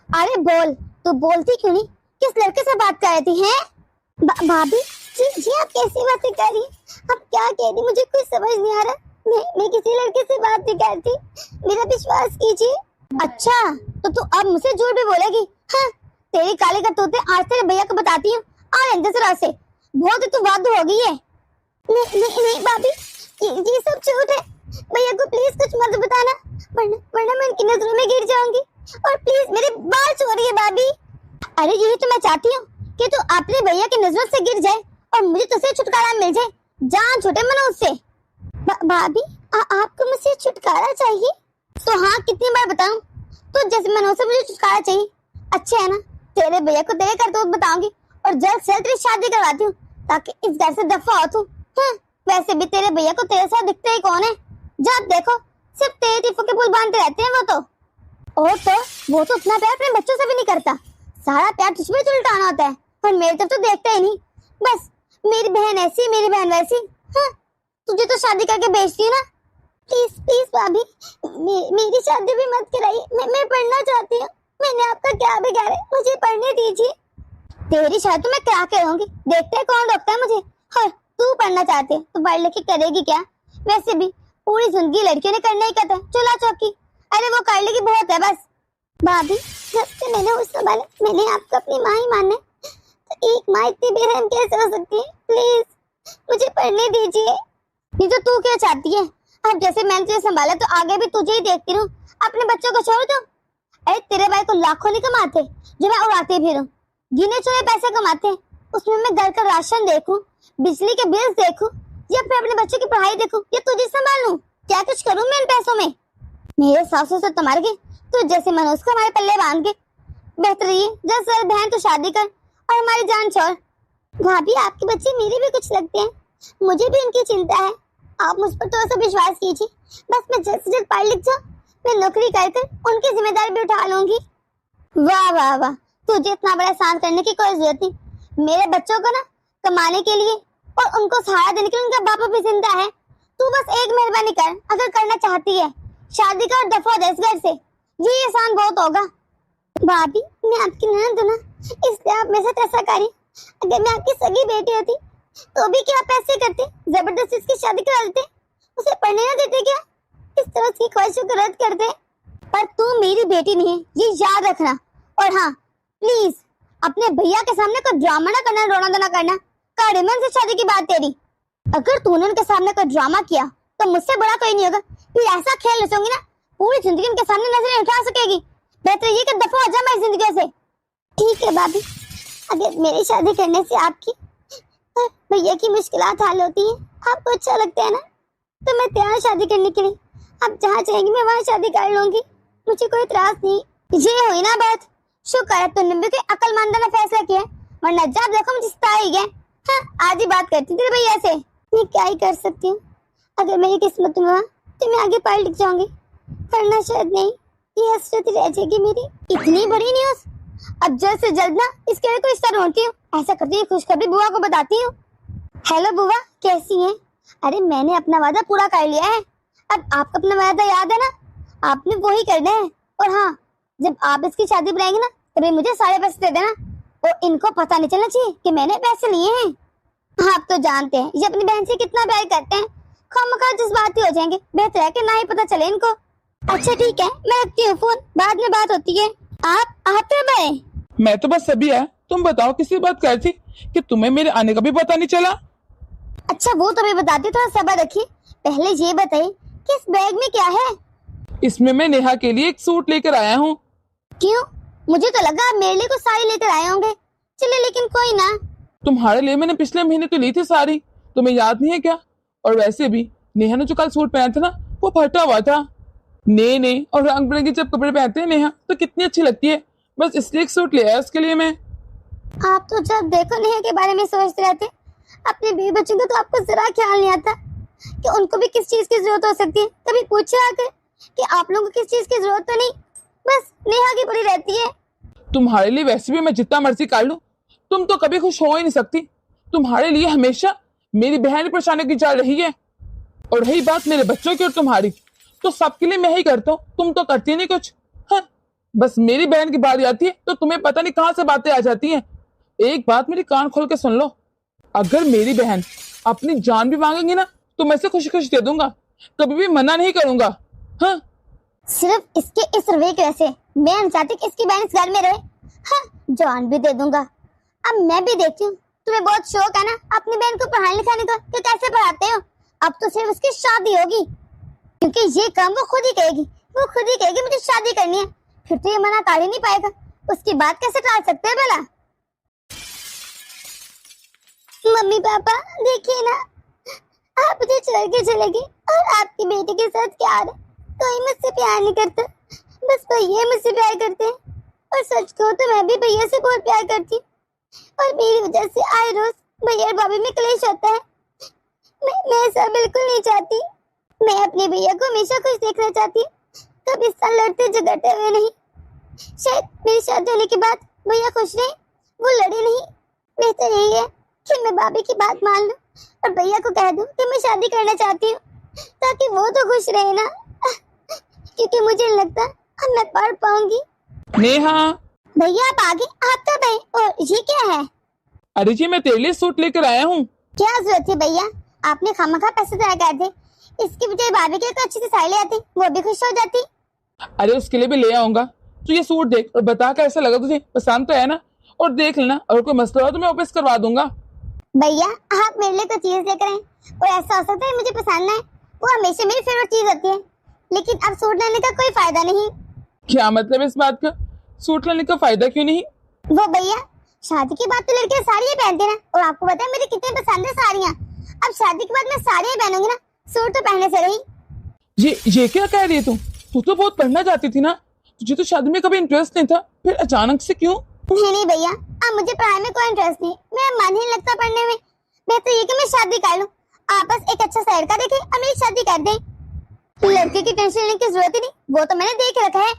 अरे बोल, तू बोलती क्यों नहीं? किस लड़के से बात कर रही थी हैं? भाभी जी जी, आप कैसी बातें कर रही हैं? आप क्या कह रही, मुझे कुछ समझ नहीं आ रहा। मैं किसी लड़के से बात नहीं करती, मेरा विश्वास कीजिए। अच्छा, तो तू अब मुझसे झूठ भी बोलेगी? हाँ, तेरी काले का तोते आज तेरे भैया को बताती हूँ। आ अंदर से बहुत तू वादू हो गई है। नहीं नहीं नहीं भाभी, ये सब झूठ है। भैया को प्लीज कुछ मत बताना, वरना मैं उनकी नजरों में गिर जाऊंगी। और प्लीज मेरे बाल छोड़िए भाभी। अरे यही तो मैं चाहती हूँ कि तू अपने भैया की नजरों से गिर जाए और मुझे तुझसे छुटकारा मिल जाए। जान छोटे मनो उससे। भाभी आपको मुझसे छुटकारा चाहिए? तो हाँ, कितनी बार बताऊं? तो जैसे मनोज से मुझे छुटकारा चाहिए। अच्छा है ना, तेरे भैया को तेरे करतूत बताऊंगी और जल्द से जल्द तेरी शादी करवाती हूँ ताकि इस घर से दफा हो तू। वैसे भी तेरे भैया को तेरे साथ दिखते ही कौन है? जब देखो सिर्फ तेरे टीफो के पुल बांधते रहते हैं वो तो। और तो वो तो उतना प्यार अपने बच्चों से भी नहीं करता, सारा प्यार तुझ पे उल्टाना होता है। और मेरी तरफ तो देखता ही नहीं, बस मेरी बहन ऐसी मेरी बहन वैसी। हाँ, तुझे तो शादी करके बेचती है ना। प्लीज प्लीज भाभी, मेरी शादी भी मत कराइए। मैं पढ़ना चाहती हूँ। मैंने आपका क्या बिगाड़ा, मुझे पढ़ने दीजिए। तेरी शादी तो मैं करा के रहूंगी, देखते हैं कौन रोकता है मुझे। और तू पढ़ना चाहती है तो पढ़ लिख के करेगी क्या? वैसे भी पूरी जिंदगी लड़कियों ने करना ही कहता है चूल्हा चौकी। अरे वो कर लेगी, बहुत है बस। भाभी जब से मैंने उस संभाला, मैंने आपको अपनी माँ ही माना, तो एक माँ इतनी बेरहम कैसे हो सकती है? प्लीज मुझे पढ़ने दीजिए। ये तो तू क्या चाहती है? अब जैसे मैंने तुझे संभाला तो आगे भी तुझे ही देखती रहूं, अपने बच्चों को छोड़ दो। अरे तेरे भाई को लाखों नहीं कमाते जो मैं उड़ाते फिरूं, गिने चुने पैसे कमाते हैं, उसमें मैं घर का राशन देखूं, बिजली के बिल्स देखूं, या फिर अपने बच्चों की पढ़ाई देखूं, या तुझे संभालूं? क्या कुछ करूं मैं इन पैसों में? मेरे सासू से तुम्हारे के तो जैसे मनोज को हमारे पल्ले बांध के बेहतर ये जब सर बहन तो शादी कर और हमारी जान छोड़। भाभी आपके बच्चे मेरे भी कुछ लगते हैं, मुझे भी उनकी चिंता है। आप मुझ पर थोड़ा सा विश्वास कीजिए, बस मैं जल्द से जल्द पढ़ लिख जाऊं, मैं नौकरी कर उनकी जिम्मेदारी भी उठा लूंगी। वाह वाह वाह, तुझे इतना बड़ा एहसान करने की कोई जरूरत नहीं। मेरे बच्चों को ना कमाने के लिए और उनको सहारा देने के लिए उनका बाप भी जिंदा है। तू बस एक मेहरबानी कर, अगर करना चाहती है शादी का और दफा दे इस घर से, ये एहसान बहुत होगा। भाभी मैं आपकी ननद हूं ना, इसलिए आप मेरे साथ ऐसा करिए। अगर मैं आपकी सगी बेटी होती तो भी क्या आप ऐसे करते? जबरदस्ती इसकी शादी करा देते, उसे पढ़ने ना देते क्या? इस तरह उसकी ख्वाहिशों को रद्द करते। पर तू मेरी बेटी नहीं है, ये याद रखना। और हाँ प्लीज अपने भैया के सामने कोई ड्रामा ना करना, रोना धोना करना। कारिमन से शादी की बात तेरी, अगर तूने उनके सामने कोई ड्रामा किया तो मुझसे बड़ा कोई नहीं होगा। फिर ऐसा खेल रचूंगी ना, पूरी जिंदगी उनके सामने नजरें उठा सकेगी। बेहतर ये कि दफा हो जा मेरी जिंदगी से। ठीक है भाभी, अगर मेरी शादी करने से आपकी और भैया की मुश्किलात हल होती हैं, आपको अच्छा लगता है ना, तो मैं तैयार शादी करने के लिए। आप जहाँ चाहेंगी मैं वहाँ शादी कर लूंगी, मुझे कोई इतराज नहीं। ये हुई ना बात, शुक्र है तुमने भी कोई अक्लमंदाना फैसला किया, वरना जब देखो मुझे सता ही गए। हाँ, आज ही बात करती थी भैया से। मैं क्या ही कर सकती हूँ, अगर मेरी किस्मत में हुआ तो मैं आगे पढ़ लिख जाऊंगी, वरना शायद नहीं, ये हसरत रह जाएगी मेरी। इतनी बड़ी न्यूज, अब जल्द से जल्द ना इसके लिए कोई रिश्ता ढूंढती हूँ। ऐसा करती हूँ, खुशखबरी बुआ को बताती हूँ। हेलो बुआ, कैसी हैं? अरे मैंने अपना वादा पूरा कर लिया है, अब आपको अपना वादा याद है ना, आपने वो ही करना है। और हाँ, जब आप इसकी शादी बनाएंगे ना तभी मुझे सारे पैसे दे देना, और इनको पता नहीं चलना चाहिए कि मैंने पैसे लिए हैं। आप तो जानते हैं ये अपनी बहन से कितना प्यार करते हैं, खामखा जज्बाती हो जाएंगे, बेहतर है कि ना ही पता चले इनको। अच्छा ठीक है, मैं रखती हूँ फोन, बाद में बात होती है। आप आते भाई? मैं तो बस अभी आया, तुम बताओ किसी बात कर थी कि तुम्हें मेरे आने का भी पता नहीं चला? अच्छा वो तो मैं बताती, थोड़ा सब्र रखिए। पहले ये बताइए कि इस बैग में क्या है? इसमें मैं नेहा के लिए एक सूट लेकर आया हूँ। क्यों? मुझे तो लगा आप मेरे लिए कुछ साड़ी लेकर आए होंगे। चलिए लेकिन कोई ना। तुम्हारे लिए मैंने पिछले महीने तो ली थी साड़ी, तुम्हें याद नहीं है क्या? और वैसे भी नेहा ने जो कल सूट पहना था ना, वो फटा हुआ था। नए नए और रंग बिरंगे जब कपड़े पहनते हैं नेहा तो कितनी अच्छी लगती है, बस इसलिए एक सूट ले आया उसके लिए मैं। आप तो जब देखो नेहा के बारे में सोचते रहते, अपने बीवी बच्चों को तो आपको जरा ख्याल नहीं आता कि उनको भी किस चीज की जरूरत हो सकती है। कभी पूछा आकर कि आप लोगों को किस चीज की जरूरत तो नहीं, बस नेहा की पड़ी रहती है। तुम्हारे लिए वैसे भी मैं जितना मर्जी कर लूं, तुम तो कभी खुश हो ही नहीं सकती। तुम्हारे लिए हमेशा मेरी बहन परेशानी की जा रही है। और रही बात मेरे बच्चों की और तुम्हारी, तो सबके लिए मैं ही करता हूँ, तुम तो करती नहीं कुछ। हाँ, बस मेरी बहन की बारी आती है तो तुम्हें पता नहीं कहाँ से बातें आ जाती हैं। एक बात मेरी कान खोल के सुन लो, अगर मेरी बहन अपनी जान भी मांगेंगी ना तो मैं से खुशी खुशी दे दूंगा, कभी भी मना नहीं करूंगा। हाँ, सिर्फ इसके इस रवैये की वजह से मैं नहीं चाहती कि इसकी बहन इस घर में रहे। हाँ, जान भी दे दूंगा। अब मैं भी देखती हूँ, तुम्हें बहुत शौक है ना अपनी बहन को पढ़ाने लिखाने का, तो कैसे पढ़ाते हो। अब तो सिर्फ उसकी शादी होगी, क्योंकि ये काम वो खुद ही कहेगी मुझे शादी करनी है। फिर तो ये मना कर ही नहीं पाएगा, उसकी बात कैसे टाल सकते हैं भला। मम्मी पापा देखिए ना, आप मुझे छोड़ के चले गए और आपकी बेटी के साथ क्या रहा। कोई मुझसे प्यार नहीं करता, बस भैया मुझसे प्यार करते हैं। और सच कहूं तो मैं भी भैया से बहुत प्यार करती हूँ, और मेरी वजह से आए रोज भैया और भाभी में क्लेश होता है। मैं ऐसा बिल्कुल नहीं चाहती। मैं अपने भैया को हमेशा खुश देखना चाहती हूँ, कभी इस साल लड़ते झगड़ते हुए नहीं। शायद मेरी शादी होने के बाद भैया खुश रहे, वो लड़े नहीं। बेहतर यही है कि मैं भाभी की बात मान लूं और भैया को कह दूं कि मैं शादी करना चाहती हूँ, ताकि वो तो खुश रहे ना। क्योंकि मुझे नहीं लगता अब मैं पढ़ पाऊंगी। नेहा। भैया आप आगे, आप कब आए और ये क्या है। अरे जी, मैं तेरे लिए सूट लेकर आया हूँ। क्या जरूरत थी भैया, आपने खामखा पैसे तय कर दे। इसकी बजाय भाभी के अच्छी सी साड़ी ले आती, वो भी खुश हो जाती। अरे उसके लिए भी ले आऊंगा। तू ये सूट देख और बता कैसा लगा तुझे, पसंद तो है ना। और देख लेना, अगर कोई मसला हो तो मैं वापस करवा दूंगा। भैया आप मेरे लिए कोई चीज लेकर आए और ऐसा हो सकता है मुझे पसंद ना है, वो हमेशा मेरी फेवरेट चीज होती है। लेकिन अब सूट लेने का कोई फायदा नहीं। क्या मतलब इस बात का, सूट लेने का फायदा क्यों नहीं। वो भैया शादी के बाद तो लड़के साड़ियाँ पहनते ना, और आपको पता है मुझे कितनी पसंद है साड़ियाँ। अब शादी के बाद मैं साड़ियाँ पहनूंगी ना, सूट तो पहनने से रही। ये क्या कह रही है तू तो बहुत पढ़ना चाहती थी ना, तुझे तो शादी में कभी इंटरेस्ट नहीं था, फिर अचानक से क्यों। नहीं भैया, अब मुझे पढ़ाई में कोई इंटरेस्ट नहीं, मेरा मन ही लगता पढ़ने में। बेहतर ये कि मैं शादी कर लूं, आप बस एक अच्छा सा लड़का देखें और मेरी शादी कर दें। लड़के की टेंशन लेने की जरूरत ही नहीं, वो तो मैंने देख रखा है।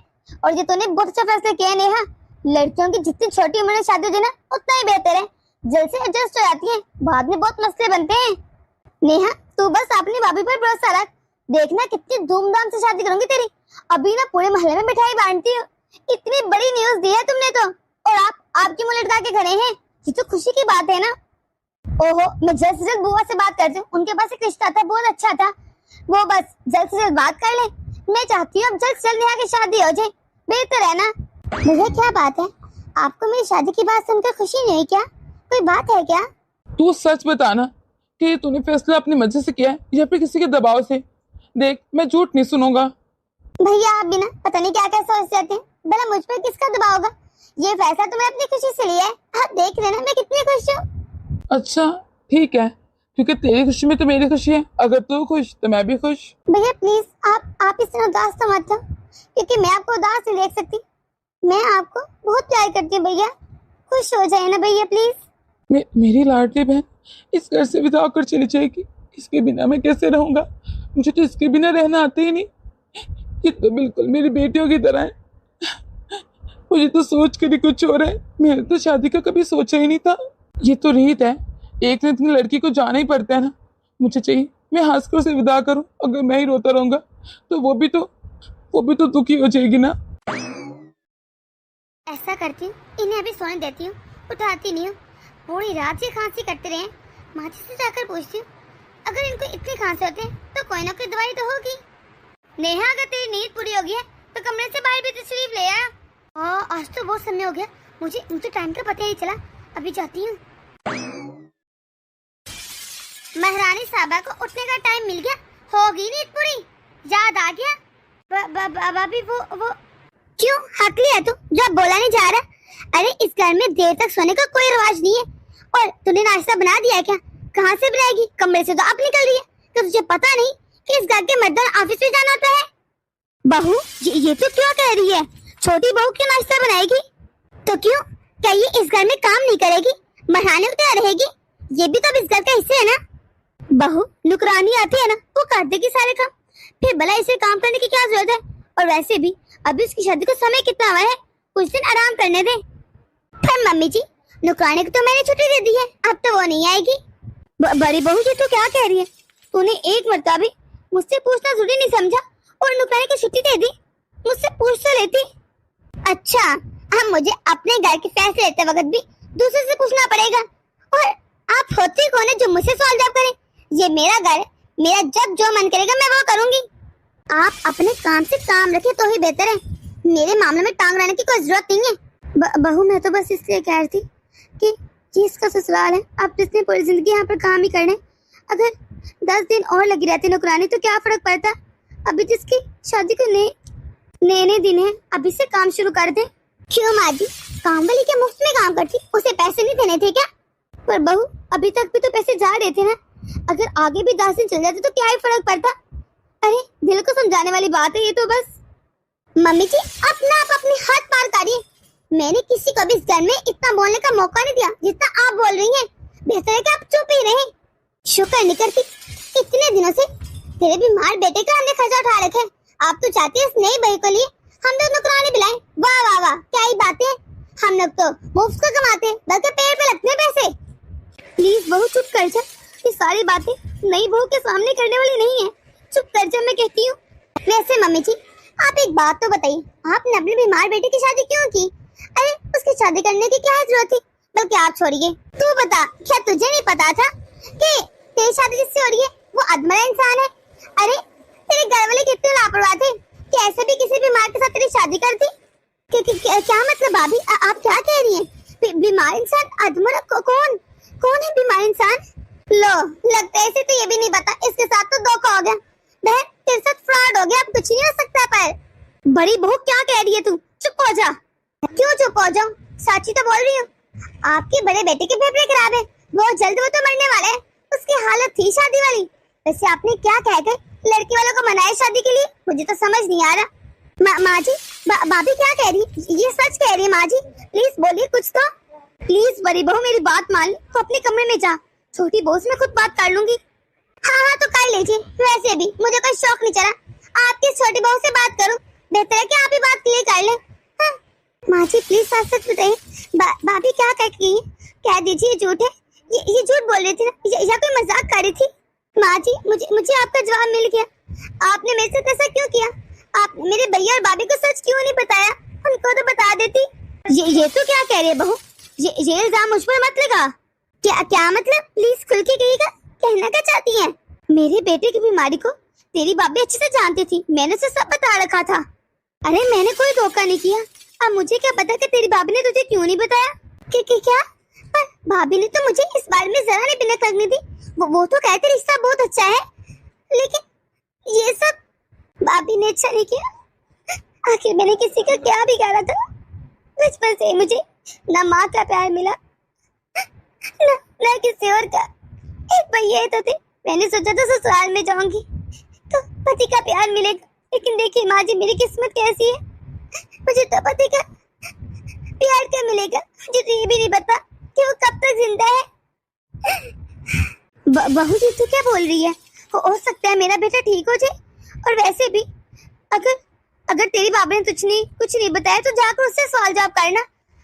और ये तूने बहुत अच्छा फैसला किया है नेहा। लड़कियों की जितनी छोटी उम्र में शादी देना उतना ही बेहतर है, जल्द से एडजस्ट हो जाती है, बाद में बहुत मसले बनते हैं। नेहा तू बस अपनी भाभी पर भरोसा रख, देखना कितनी धूमधाम से शादी करूंगी तेरी। अभी ना पूरे मोहल्ले में मिठाई बांटती हूँ। इतनी बड़ी न्यूज दी है तुमने तो, और आपकी मुंह लटका के खड़े हैं। ये तो खुशी की बात है ना। ओहो, मैं जल्द से जल्द बुआ से बात करती हूँ, उनके पास एक रिश्ता था बहुत अच्छा था, वो बस जल्द से जल्द बात कर ले। मैं चाहती हूँ अब जल्द से जल्द नेहा की शादी हो जाए, बेहतर है ना। मुझे क्या बात है, आपको मेरी शादी की बात सुनकर खुशी नहीं है क्या, कोई बात है क्या। तू सच बताना कि तूने फैसला अपनी मर्जी से किया है या फिर किसी के दबाव से। देख, मैं झूठ नहीं सुनूंगा। भैया आप भी ना पता नहीं क्या क्या सोच जाते हैं, भला मुझ पर किसका दबाव होगा। ये फैसला तो मैं अपनी खुशी से लिया है, आप देख लेना मैं कितनी खुश हूँ। अच्छा ठीक है, क्योंकि तेरी खुशी में तो मेरी खुशी है, अगर तू खुश तो मैं भी खुश। भैया प्लीज आप इस तरह उदास तो मत हो, क्योंकि मैं आपको उदास नहीं देख सकती। मैं आपको बहुत प्यार करती हूँ भैया, खुश हो जाए ना भैया प्लीज। मेरी लाडली बहन इस घर से विदा होकर चली जाएगी, इसके बिना मैं कैसे रहूंगा। मुझे तो इसके बिना रहना आता ही नहीं। ये तो बिल्कुल मेरी बेटियों की तरह है। मुझे तो सोच कर ही कुछ हो रहा है, मैंने तो शादी का कभी सोचा ही नहीं था। ये तो रीत है, एक न एक लड़की को जाना ही पड़ता है ना। मुझे चाहिए मैं हंसकर उसे विदा करूं, अगर मैं ही रोता रहूंगा तो वो भी तो दुखी हो जाएगी ना। ऐसा करती हूँ, इन्हें अभी सोने देती हूँ, उठाती नहीं हूँ। पूरी रात ये खांसी करते रहे, माची से जाकर पूछती हूँ, अगर इनको इतनी खांसी होती है तो कोई ना कोई दवाई तो होगी। नेहा अगर तेरी नींद पूरी हो गई है तो कमरे से बाहर भी तशरीफ ले आ। आज तो बहुत समय हो गया, मुझे टाइम का पता ही चला, अभी जाती हूँ। महारानी साहबा को उठने का टाइम मिल गया, होगी नींद पूरी, याद आ गया। भाभी वो क्यों हक लिया तू, जो बोला नहीं जा रहा। अरे इस घर में देर तक सोने का कोई रिवाज नहीं है। और तूने नाश्ता बना दिया क्या, कहाँ से बनाएगी, कमरे से तो आप निकल रही है, तो तुझे पता नहीं कि इस घर के मर्दान ऑफिस में जाना होता है। बहू ये तो क्यों कह रही है, छोटी बहू क्यों नाश्ता बनाएगी, तो क्यों, क्या ये इस घर में काम नहीं करेगी, महारानी उतर रहेगी, ये भी तो अब इस घर का हिस्सा है ना। बहू नुकरानी आती है ना, वो कर देगी सारे काम, फिर भला इसे काम करने की क्या जरूरत है। और वैसे भी अभी उसकी शादी को समय कितना हुआ है, कुछ दिन आराम करने दे। पर मम्मी जी नुकरानी को तो मैंने छुट्टी दे दी है, अब तो वो नहीं आएगी। बड़ी बहू जी तू क्या कह रही है, तूने एक मरतबा भी मुझसे पूछना जरूरी नहीं समझा और नुकरानी को छुट्टी दे दी, मुझसे पूछ तो लेती। अच्छा, अब मुझे अपने घर के फैसले लेते वक्त भी दूसरे से पूछना पड़ेगा। और आप होते कौन है जो मुझसे सवाल जवाब करें? ये मेरा घर है, मेरा जब जो मन करेगा मैं वो करूंगी। आप अपने काम से काम रखें तो ही बेहतर है। मेरे मामले में टांग रहने की कोई जरूरत नहीं है। बहू, मैं तो बस इसलिए कह रही थी कि ये इसका ससुराल है, आप इसने पूरी जिंदगी यहाँ पर काम ही करने। अगर 10 दिन और लगी रहती नौकरानी तो क्या फर्क पड़ता? अभी जिसकी शादी को नए दिन है, अभी से काम शुरू कर दे। क्यों माँ जी, काम वाली के मुफ्त में काम करती, उसे पैसे नहीं देने थे क्या? पर बहू, अभी तक भी तो पैसे जा रहे थे ना। अगर आगे भी 10 दिन चल जाते तो क्या ही फर्क पड़ता? अरे दिल को समझाने वाली बात है ये तो बस। मम्मी जी, अपना आप अपनी हद पार करिए। मैंने किसी को भी इस घर में इतना बोलने का मौका नहीं दिया जितना आप बोल रही हैं। बेहतर है कि आप चुप ही रहें। शुक्र नहीं करती, इतने दिनों से तेरे बीमार बेटे का हमने खर्चा उठा रखा है। आप तो चाहती है इस नई बहू के लिए हम लोग नौकरानी बुलाएं। वाह वाह वाह, क्या ही बातें। हम लोग तो मुफ्त का कमाते हैं, बल्कि पेड़ पे लगते हैं पैसे। प्लीज बहू चुप कर जा, ये सारी बातें नई बहू के सामने करने वाली नहीं है। चुप कर जा, मैं कहती हूँ। वैसे मम्मी जी, आप एक बात तो बताइए, आपने अपने बीमार बेटे की शादी क्यों की? अरे उसकी शादी करने की क्या जरूरत थी? बल्कि आप छोड़िए, तू बता, क्या तुझे नहीं पता था कि तेरी शादी जिससे हो रही है वो अधमरा इंसान है? अरे तेरे घर वाले कितने लापरवाह थे कि ऐसे भी किसी बीमार के साथ तेरी शादी कर दी। क्या मतलब भाभी, आप क्या कह रही हैं? बीमार इंसान अधमरा कौन है बीमार इंसान? लो, लगता है इसे तो ये भी नहीं पता, इसके साथ तो धोखा हो गया। बहन, तेरे साथ फ्रॉड हो गया, अब कुछ नहीं हो सकता। पर बड़ी बहू क्या कह रही है तू? चुप हो जा। क्यों चुप हो जाऊं? सच्ची तो बोल रही हूँ। आपके बड़े बेटे के फेफड़े खराब है, बहुत जल्द वो तो मरने वाला है। उसकी हालत थी शादी वाली। वैसे आपने क्या कहकर लड़की वालों को मनाया शादी के लिए? मुझे तो समझ नहीं आ रहा। माँ जी, भाभी क्या कह रही? ये सच कह रही है माँ जी? प्लीज बोलिए कुछ तो। प्लीज बड़ी बहू मेरी बात मान ली, तो अपने कमरे में जा। छोटी बहू से मैं खुद बात कर लूंगी। हाँ तो कर लीजिए। वैसे भी मुझे कोई शौक नहीं चला आपकी छोटी बहू से बात करूं। बेहतर है कि आप ही बात क्लियर कर लें। हाँ। माँ जी प्लीज सच सच बताइए, भाभी क्या कह रही है? कह दीजिए झूठ है। ये झूठ बोल रही थी ना, या कोई मजाक कर रही थी? माँ जी, मुझे आपका जवाब मिल गया। आपने मेरे साथ ऐसा क्यों किया? आपने मेरे भैया और भाभी को सच क्यों नहीं बताया? उनको तो बता देती। ये तो क्या कह रही है बहू? ये इल्जाम मुझ पर मत लगा। क्या मतलब? प्लीज खुल के कहिएगा, कहना क्या चाहती हैं? मेरे बेटे की बीमारी को तेरी भाभी अच्छे से जानती थी, मैंने उसे सब बता रखा था। अरे मैंने कोई धोखा नहीं किया। अब मुझे क्या पता कि तेरी भाभी ने तुझे क्यों नहीं बताया? क्या? पर भाभी ने तो मुझे इस बारे में जरा नहीं बिनक लगनी थी। वो तो कहते रिश्ता बहुत अच्छा है, लेकिन ये सब भाभी ने अच्छा नहीं किया। आखिर मैंने किसी का क्या बिगाड़ा था? बचपन से मुझे ना माँ का प्यार मिला, ना किसी और का। एक भैया तो थे, मैंने सोचा था ससुराल में जाऊंगी तो पति का प्यार मिलेगा। लेकिन देखिए माँ जी, मेरी किस्मत कैसी है। मुझे तो पति का प्यार क्या मिलेगा? मुझे तो ये भी नहीं पता कि वो कब तक जिंदा है। बहू जी तू क्या बोल रही है? हो सकता है मेरा बेटा ठीक हो जाए। और वैसे भी अगर तेरी भाभी ने कुछ नहीं बताया तो जाकर उससे सवाल जवाब करना।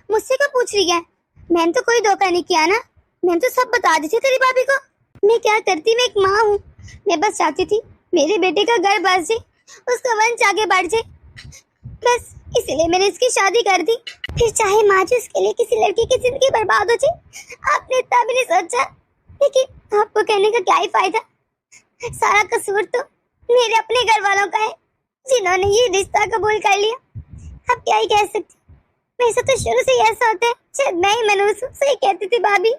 मुझसे क्यों पूछ रही है? मैंने तो कोई धोखा नहीं किया ना, मैंने तो सब बता दी थी तेरी भाभी को। मैं क्या करती, मैं एक माँ हूँ। मैं बस चाहती थी मेरे बेटे का घर बस जाए, उसका वंश आगे बढ़ जाए, बस इसीलिए मैंने इसकी शादी कर दी। फिर चाहे माँ जी उसके लिए किसी लड़की की जिंदगी बर्बाद हो जाए। आपने इतना भी नहीं सोचा, लेकिन आपको कहने का क्या ही फायदा? सारा कसूर तो मेरे अपने घर वालों का है, जिन्होंने ये रिश्ता कबूल कर लिया। अब क्या ही कह सकती, वैसे तो शुरू से ऐसा होता है, शायद मैं ही मनूस हूँ। सही कहती थी भाभी।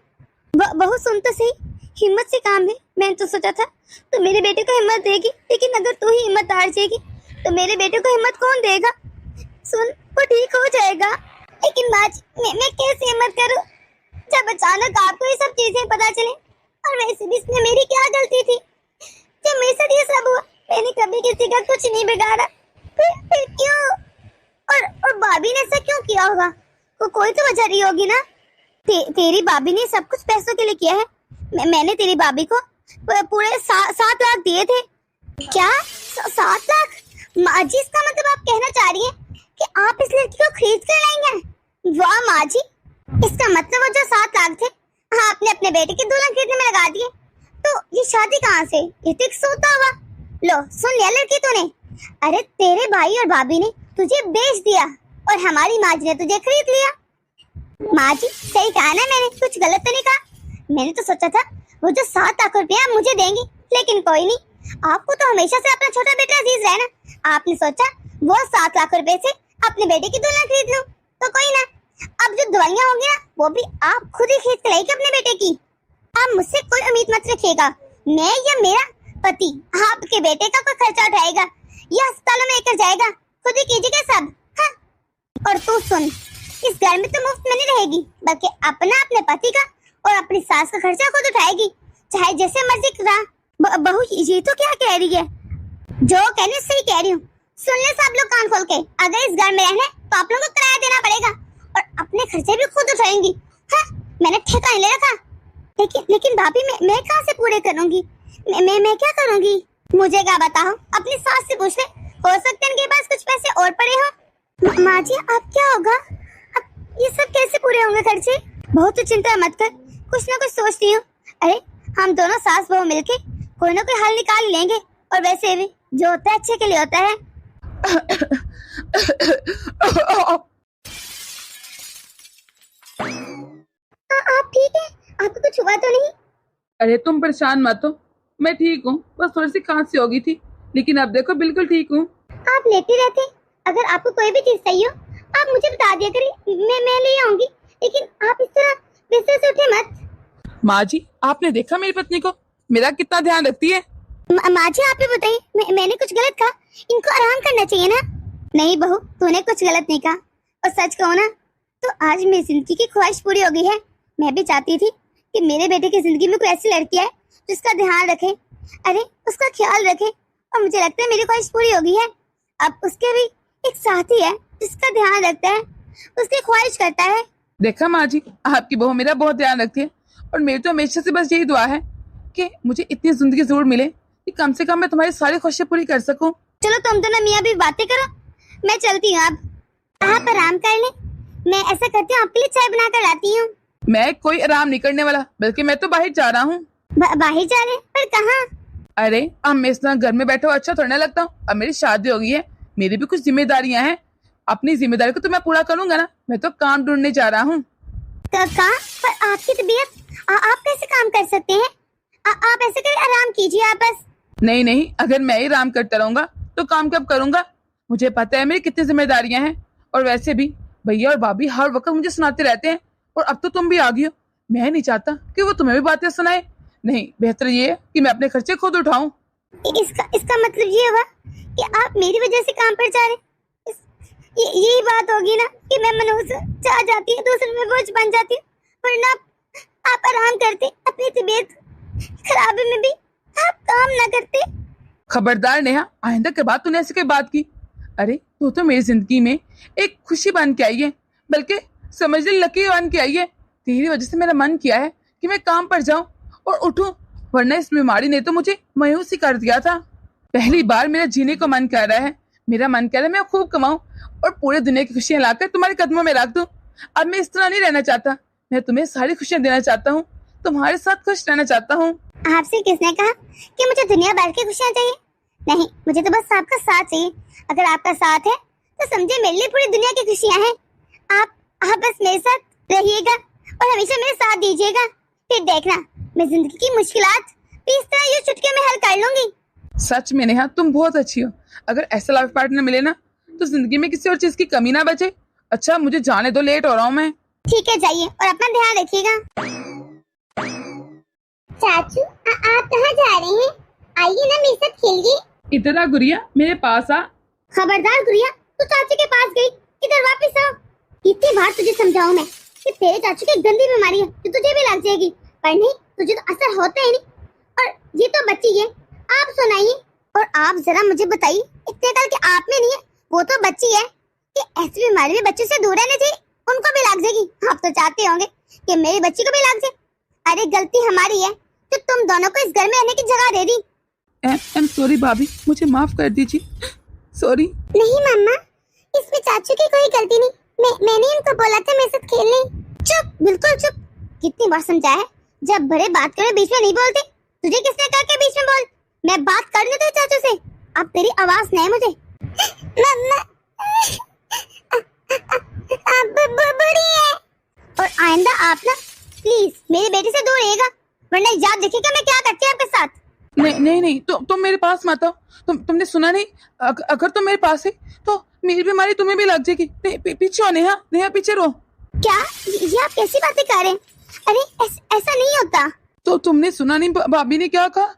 बहुत सुन तो सही, हिम्मत से काम ले। मैंने तो सोचा था तो मेरे बेटे को हिम्मत देगी, लेकिन अगर तू ही हिम्मत हार जाएगी तो मेरे बेटे को हिम्मत कौन देगा? सुन, वो ठीक हो जाएगा। लेकिन माँ जी, मैं कैसे हिम्मत करूँ जब अचानक आपको ये सब चीजें पता चले? और वैसे भी इसमें मेरी क्या गलती थी जब मेरे साथ ये सब हुआ? मैंने कभी किसी का कुछ नहीं बिगाड़ा, फिर क्यों? और भाभी ने ऐसा क्यों किया होगा? कोई तो वजह रही होगी ना। तेरी भाभी ने सब कुछ पैसों के लिए किया है। मैंने तेरी भाभी को पूरे 7 लाख दिए थे। क्या 7 लाख? माँ जी, इसका मतलब आप कहना चाह रही हैं कि आप इस लड़की को खरीद कर लाएंगे? वाह माँ जी, इसका मतलब वो जो 7 लाख थे आपने अपने बेटे के दुल्हन खरीदने में लगा दिए। तो ये शादी कहाँ से? ये तो एक सोता हुआ। लो सुन लिया लड़की तूने। अरे तेरे भाई और भाभी ने तुझे बेच दिया और हमारी माँ जी ने तुझे खरीद लिया। माँ जी सही कहा ना, मैंने कुछ गलत तो नहीं कहा। मैंने तो सोचा था वो जो 7 लाख रुपया मुझे देंगी, लेकिन कोई नहीं, आपको तो हमेशा से अपना छोटा बेटा अजीज रहा ना। आपने सोचा वो 7 लाख रुपए से अपने बेटे की दुल्हन खरीद लूं, तो कोई ना, अब जो दवाइयाँ होंगी ना वो भी आप खुद ही खरीद के लाएगी अपने बेटे की। आप मुझसे कोई उम्मीद मत रखिएगा, मैं या मेरा पति आपके बेटे का कोई खर्चा उठाएगा या अस्पतालों में लेकर जाएगा, खुद ही कीजिएगा सब। हाँ? और तू सुन, इस घर में तो मुफ्त में नहीं रहेगी, बल्कि अपने पति का और अपनी सास का खर्चा खुद उठाएगी, चाहे जैसे मर्जी करा। बहू ये तो क्या कह रही है? जो कहने सही कह रही हूँ, सुन ले सब लोग कान खोल के। अगर इस घर में रहना है तो आप लोगों को किराया देना पड़ेगा और अपने खर्चे भी खुद उठाएंगी। हाँ? मैंने ठेका नहीं ले रखा। लेकिन भाभी मैं कहाँ से पूरे करूंगी? मैं क्या करूंगी? मुझे क्या बताओ, अपनी सास से पूछ ले, हो सकते हैं इनके पास कुछ पैसे और पड़े हो। माँ जी अब क्या होगा? अब ये सब कैसे पूरे होंगे खर्चे? बहुत तो चिंता मत कर, कुछ ना कुछ सोचती हूँ। अरे हम दोनों सास बहू मिलके कोई ना कोई हल निकाल लेंगे, और वैसे भी जो होता है अच्छे के लिए होता है। आप ठीक है? आपको कुछ हुआ तो नहीं? अरे तुम परेशान मत हो, मैं ठीक हूँ, बस थोड़ी सी खांसी हो गई थी, लेकिन अब देखो बिल्कुल ठीक हूँ। आप लेते रहते, अगर आपको कोई भी चीज चाहिए हो आप मुझे बता दिया करिए, मैं ले आऊंगी, लेकिन आप इस तरह बिस्तर से उठे मत। माँ जी आपने देखा मेरी पत्नी को, मेरा कितना ध्यान रखती है। माँ जी आप ही बताइए, मैंने कुछ गलत कहा? इनको आराम करना चाहिए ना। नहीं बहू, तूने कुछ गलत नहीं कहा, और सच कहो ना तो आज मेरी जिंदगी की ख्वाहिश पूरी हो गई है। मैं भी चाहती थी कि मेरे बेटे की जिंदगी में कोई ऐसी लड़की आए जिसका ध्यान रखे, अरे उसका ख्याल रखे, और मुझे लगता है मेरी ख्वाहिश पूरी हो गई है। अब उसके भी एक साथी है जिसका ध्यान रखता है, उसकी ख्वाहिश करता है। देखा माँ जी, आपकी बहू मेरा बहुत ध्यान रखती है, और मेरी तो हमेशा से बस यही दुआ है कि मुझे इतनी जिंदगी जरूर मिले कि कम से कम मैं तुम्हारी सारी ख्वाहिशें पूरी कर सकूं। चलो तुम तो ना मियाँ भी बातें करो, मैं चलती हूँ। अब आप आराम कर ले, मैं ऐसा करती हूँ आपके लिए चाय बना कर लाती हूँ। मैं कोई आराम नहीं करने वाला, बल्कि मैं तो बाहर जा रहा हूँ। बाहर जा रहे? पर कहाँ? अरे अब मैं इस तरह घर में बैठा हुआ अच्छा थोड़ा लगता हूँ। अब मेरी शादी हो गई है, मेरी भी कुछ जिम्मेदारियां हैं, अपनी जिम्मेदारी को तो मैं पूरा करूंगा ना। मैं तो काम ढूंढने जा रहा हूँ। कहाँ? पर आपकी तबीयत, आप कैसे काम कर सकते हैं? आप ऐसे करें, आराम कीजिए आप बस। नहीं, अगर मैं ही आराम करता रहूंगा तो काम कब करूंगा? मुझे पता है मेरी कितनी जिम्मेदारियां हैं, और वैसे भी भैया और भाभी हर वक्त मुझे सुनाते रहते हैं, और अब तो तुम भी आ गई हो। मैं नहीं चाहता कि वो तुम्हें भी बातें सुनाए। नहीं, बेहतर ये है कि मैं अपने खर्चे खुद उठाऊं। इसका मतलब ये हुआ कि आप मेरी वजह से काम पर जा रहे? यही बात होगी ना कि मैं मनुष्य चाह जाती है, दूसरे में बोझ बन जाती हूँ, वरना आप आराम करते, अपनी तबीयत खराबी में भी आप काम ना करते। खबरदार नेहा, आइंदा के बाद तूने ऐसी कोई बात की। अरे तू तो मेरी जिंदगी में एक खुशी बन के आई है, बल्कि समझ ले लकी बन के आई है। तेरी वजह से मेरा मन किया है कि मैं काम पर जाऊं और उठूं, वरना इस बीमारी ने तो मुझे मायूस ही कर दिया था। पहली बार मेरा जीने को मन कर रहा है, मेरा मन कर रहा है मैं खूब कमाऊं और पूरे दुनिया की खुशियां लाकर तुम्हारे कदमों में रख दूं। अब मैं इस तरह नहीं रहना चाहता, मैं तुम्हें सारी खुशियां देना चाहता हूँ, तुम्हारे साथ खुश रहना चाहता हूँ। आपसे किसने कहा कि मुझे दुनिया भर की खुशियां चाहिए? नहीं, मुझे तो बस आपका साथ चाहिए। अगर आपका साथ है तो समझे मेरे लिए पूरी दुनिया की खुशियां हैं। आप बस मेरे साथ रहिएगा और हमेशा मेरे साथ दीजिएगा, फिर देखना मैं जिंदगी की मुश्किलात भी इस तरह यूं चुटकियों में हल कर लूंगी। सच में नेहा, तुम बहुत अच्छी हो। अगर ऐसा लाइफ पार्टनर मिले ना तो जिंदगी में किसी और चीज की कमी ना बचे। अच्छा मुझे जाने दो, लेट हो रहा हूँ मैं। ठीक है, जाइए और अपना ध्यान रखिएगा। चाचू आप कहाँ जा रहे हैं? आइए ना मेरे साथ खेलिए। इधर आ गुड़िया, मेरे पास आ। खबरदार गुड़िया, तू चाचू के पास गई, इधर वापस आओ। इतनी बार तुझे समझाऊं मैं कि तेरे चाचू की एक गंदी बीमारी है जो तुझे भी लग जाएगी, पर नहीं, तुझे तो असर होता ही नहीं। और ये तो बच्ची है, आप सुनाइए। और आप जरा मुझे बताइए, इतने कल के आप में नहीं है, वो तो बच्ची है, कि ऐसी बीमारी में बच्चे से दूर रहना चाहिए, उनको भी लग जाएगी। आप तो चाहते होंगे कि मेरी बच्ची को भी लग जाए। अरे गलती हमारी है तो तुम दोनों को इस घर में रहने की जगह दे दी। I'm sorry भाभी, मुझे माफ कर दीजिए। सॉरी। नहीं मम्मा, इसमें चाचू की कोई गलती नहीं, मैंने इनको बोला था मेरे साथ खेलने। चुप, बिल्कुल चुप। कितनी बार समझाया है, जब बड़े बात करे बीच में नहीं बोलते। तुझे किसने कहा कि बीच में बोल? मैं बात कर लूं तेरे चाचू से, अब तेरी आवाज नहीं मुझे। मम्मा आप बड़ी है। और आइंदा आप ना प्लीज मेरी बेटी से दूर रहिएगा, वरना याद रखिएगा मैं क्या करती हूँ आपके साथ। नहीं नहीं नहीं, तुम मेरे पास मत आओ। तुमने सुना नहीं? अगर तुम मेरे पास है तो मेरी बीमारी तुम्हें भी लग जाएगी। पीछे हो नेहा, नेहा पीछे रहो। क्या ये आप कैसी बातें कर रहे हैं? अरे ऐसा नहीं होता। तो तुमने सुना नहीं भाभी ने क्या कहा?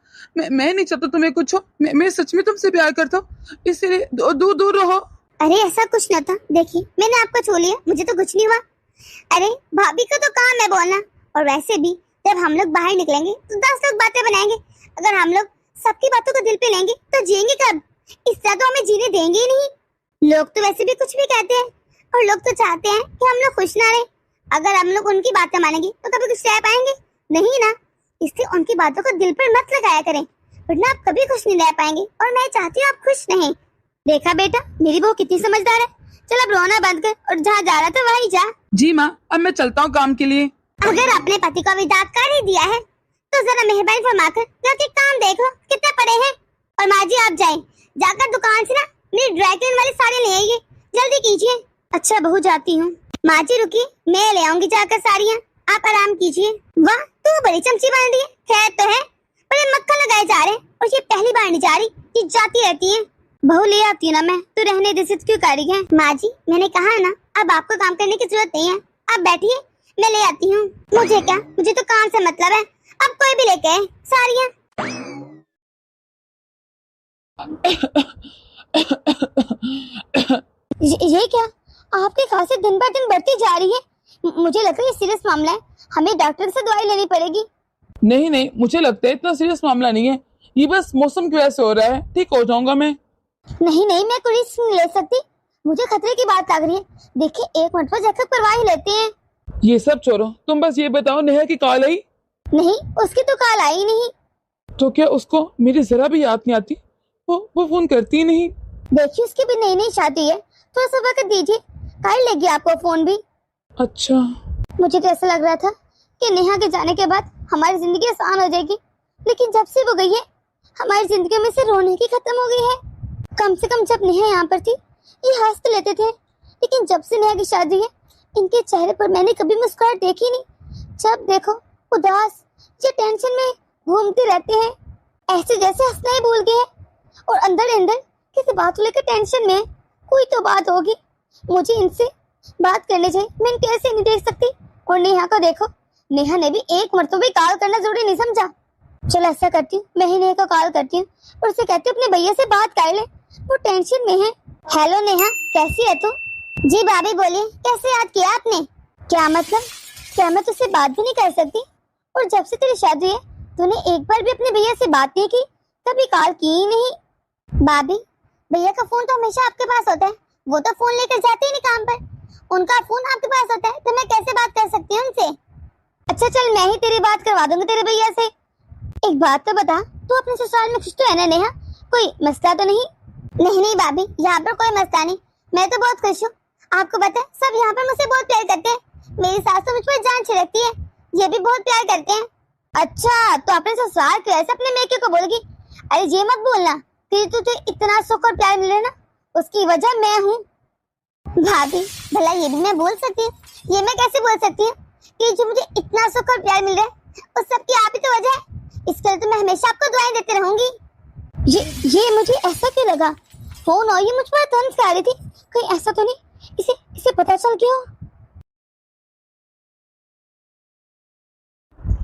मैं नहीं चाहता तुम्हें कुछ हो। मैं सच में तुमसे प्यार करता हूँ, इसलिए दूर दूर रहो। अरे ऐसा कुछ न था, देखिए मैंने आपको छू लिया, मुझे तो कुछ नहीं हुआ। अरे भाभी का तो काम है बोलना, और वैसे भी जब हम लोग बाहर निकलेंगे तो 10 लोग बातें बनाएंगे। अगर हम लोग सबकी बातों को दिल पे लेंगे तो जिएंगे कब? इस तरह तो हमें जीने देंगे ही नहीं। लोग तो वैसे भी कुछ भी कहते हैं, और लोग तो चाहते हैं कि हम लोग खुश ना रहे। अगर हम लोग उनकी बातें मानेंगे तो कभी कुछ रह पाएंगे नहीं ना। इसलिए उनकी बातों को दिल पर मत लगाया करें, वरना आप कभी खुश नहीं रह पाएंगे। और मैं चाहती हूँ आप खुश रहें। देखा बेटा, मेरी बहू कितनी समझदार है। चल अब रोना बंद कर और जहाँ जा रहा था वहीं जा। जी माँ, अब मैं चलता हूँ काम के लिए। अगर अपने पति को विदात कर ही दिया है तो जरा मेहरबानी फरमाकर जाके काम देखो कितने पड़े हैं। और माँ जी आप जाएं, जाकर दुकान से ना मेरी ड्राई क्लीन वाली साड़ी ले आइए, जल्दी कीजिए। अच्छा बहू जाती हूँ। माँ जी रुकिए, मैं ले आऊंगी जाकर साड़ियाँ, आप आराम कीजिए। वाह तू बड़ी चमची बन रही है। खैर तो है, बड़े मक्खन लगाए जा रहे हैं, और ये पहली बार नहीं जा रही, ये जाती रहती है। बहू ले आती हूँ ना मैं, तो रहने दे, सिर्फ क्यों कर रही है? माँ जी मैंने कहा है ना, अब आपको काम करने की जरूरत नहीं है, आप बैठिए मैं ले आती हूँ। मुझे क्या, मुझे तो काम से मतलब है, अब कोई भी लेके आए साड़ियाँ। ये क्या, आपकी खांसी दिन ब दिन बढ़ती जा रही है। मुझे लगता है ये सीरियस मामला है, हमें डॉक्टर से दवाई लेनी पड़ेगी। नहीं नहीं, मुझे लगता है इतना सीरियस मामला नहीं है, ये बस मौसम की वजह से हो रहा है। ठीक हो जाऊंगा मैं। नहीं नहीं, मैं कोई रिस्क नहीं ले सकती, मुझे खतरे की बात लग रही है। देखिए एक मिनट पर चेकअप करवा ही लेते हैं। ये सब छोड़ो, तुम बस ये बताओ नेहा की कॉल आई? नहीं, उसकी तो कॉल आई नहीं। तो क्या उसको मेरी जरा भी याद नहीं आती? वो फोन करती ही नहीं। देखिए उसकी भी नई नई शादी है, थोड़ा सा वक्त दीजिए, कर लेगी आपको फोन भी। अच्छा, मुझे तो ऐसा लग रहा था कि नेहा के जाने के बाद हमारी जिंदगी आसान हो जाएगी, लेकिन जब से वो गई है हमारी जिंदगी में से रौनक ही खत्म हो गई है। कम से कम जब नेहा यहाँ पर थी ये हंस तो लेते थे, लेकिन जब से नेहा की शादी है इनके चेहरे पर मैंने कभी मुस्कुराहट देखी नहीं। जब देखो उदास या टेंशन में घूमते रहते हैं, ऐसे जैसे हंसना ही भूल गए हैं, और अंदर अंदर किसी बात को लेकर टेंशन में। कोई तो बात होगी, मुझे इनसे बात करनी चाहिए, मैं इनको ऐसे नहीं देख सकती। और नेहा को देखो, नेहा ने भी एक मरतबा कॉल करना जरूरी नहीं समझा। चलो ऐसा करती हूँ, मैं ही नेहा को कॉल करती हूँ और उसे कहती हूँ अपने भैया से बात कर ले, वो टेंशन में है। हेलो नेहा, कैसी है तू? जी भाभी बोलिए, कैसे याद किया आपने? क्या मतलब, क्या मैं तुझसे बात भी नहीं कर सकती? और जब से तेरी शादी है तूने एक बार भी अपने भैया से बात नहीं की, कभी कॉल की ही नहीं। भाभी भैया का फोन तो हमेशा आपके पास होता है, वो तो फोन लेकर जाते ही नहीं काम पर, उनका फोन आपके पास होता है, तो मैं कैसे बात कर सकती हूँ उनसे? अच्छा चल मैं ही तेरी बात करवा दूंगी तेरे भैया से। एक बात तो बता, तू अपने ससुराल में खुश तो है ना नेहा? कोई मसला तो नहीं? नहीं नहीं भाभी, यहाँ पर कोई मसला नहीं, मैं तो बहुत खुश हूँ। आपको पता है सब यहाँ पर मुझसे बहुत प्यार करते हैं, मेरी सास तो मुझ पर जान छिड़कती है, ये भी बहुत प्यार करते हैं। अच्छा तो अपने ससुराल की वजह से अपने मेके को बोलेगी? अरे ये मत बोलना कि तुझे इतना सुख और प्यार मिले ना, उसकी वजह मैं हूँ। भाभी भला ये भी मैं बोल सकती हूँ? ये मैं कैसे बोल सकती हूँ कि जो मुझे इतना सुख और प्यार मिल रहा है उस सब की आप ही तो वजह है। इसके लिए तो मैं हमेशा आपको दुआएं देती रहूंगी। ये मुझे ऐसा क्यों लगा? फोन और ये मुझ पर तंज कर रही थी, कहीं ऐसा तो नहीं इसे पता चल गया?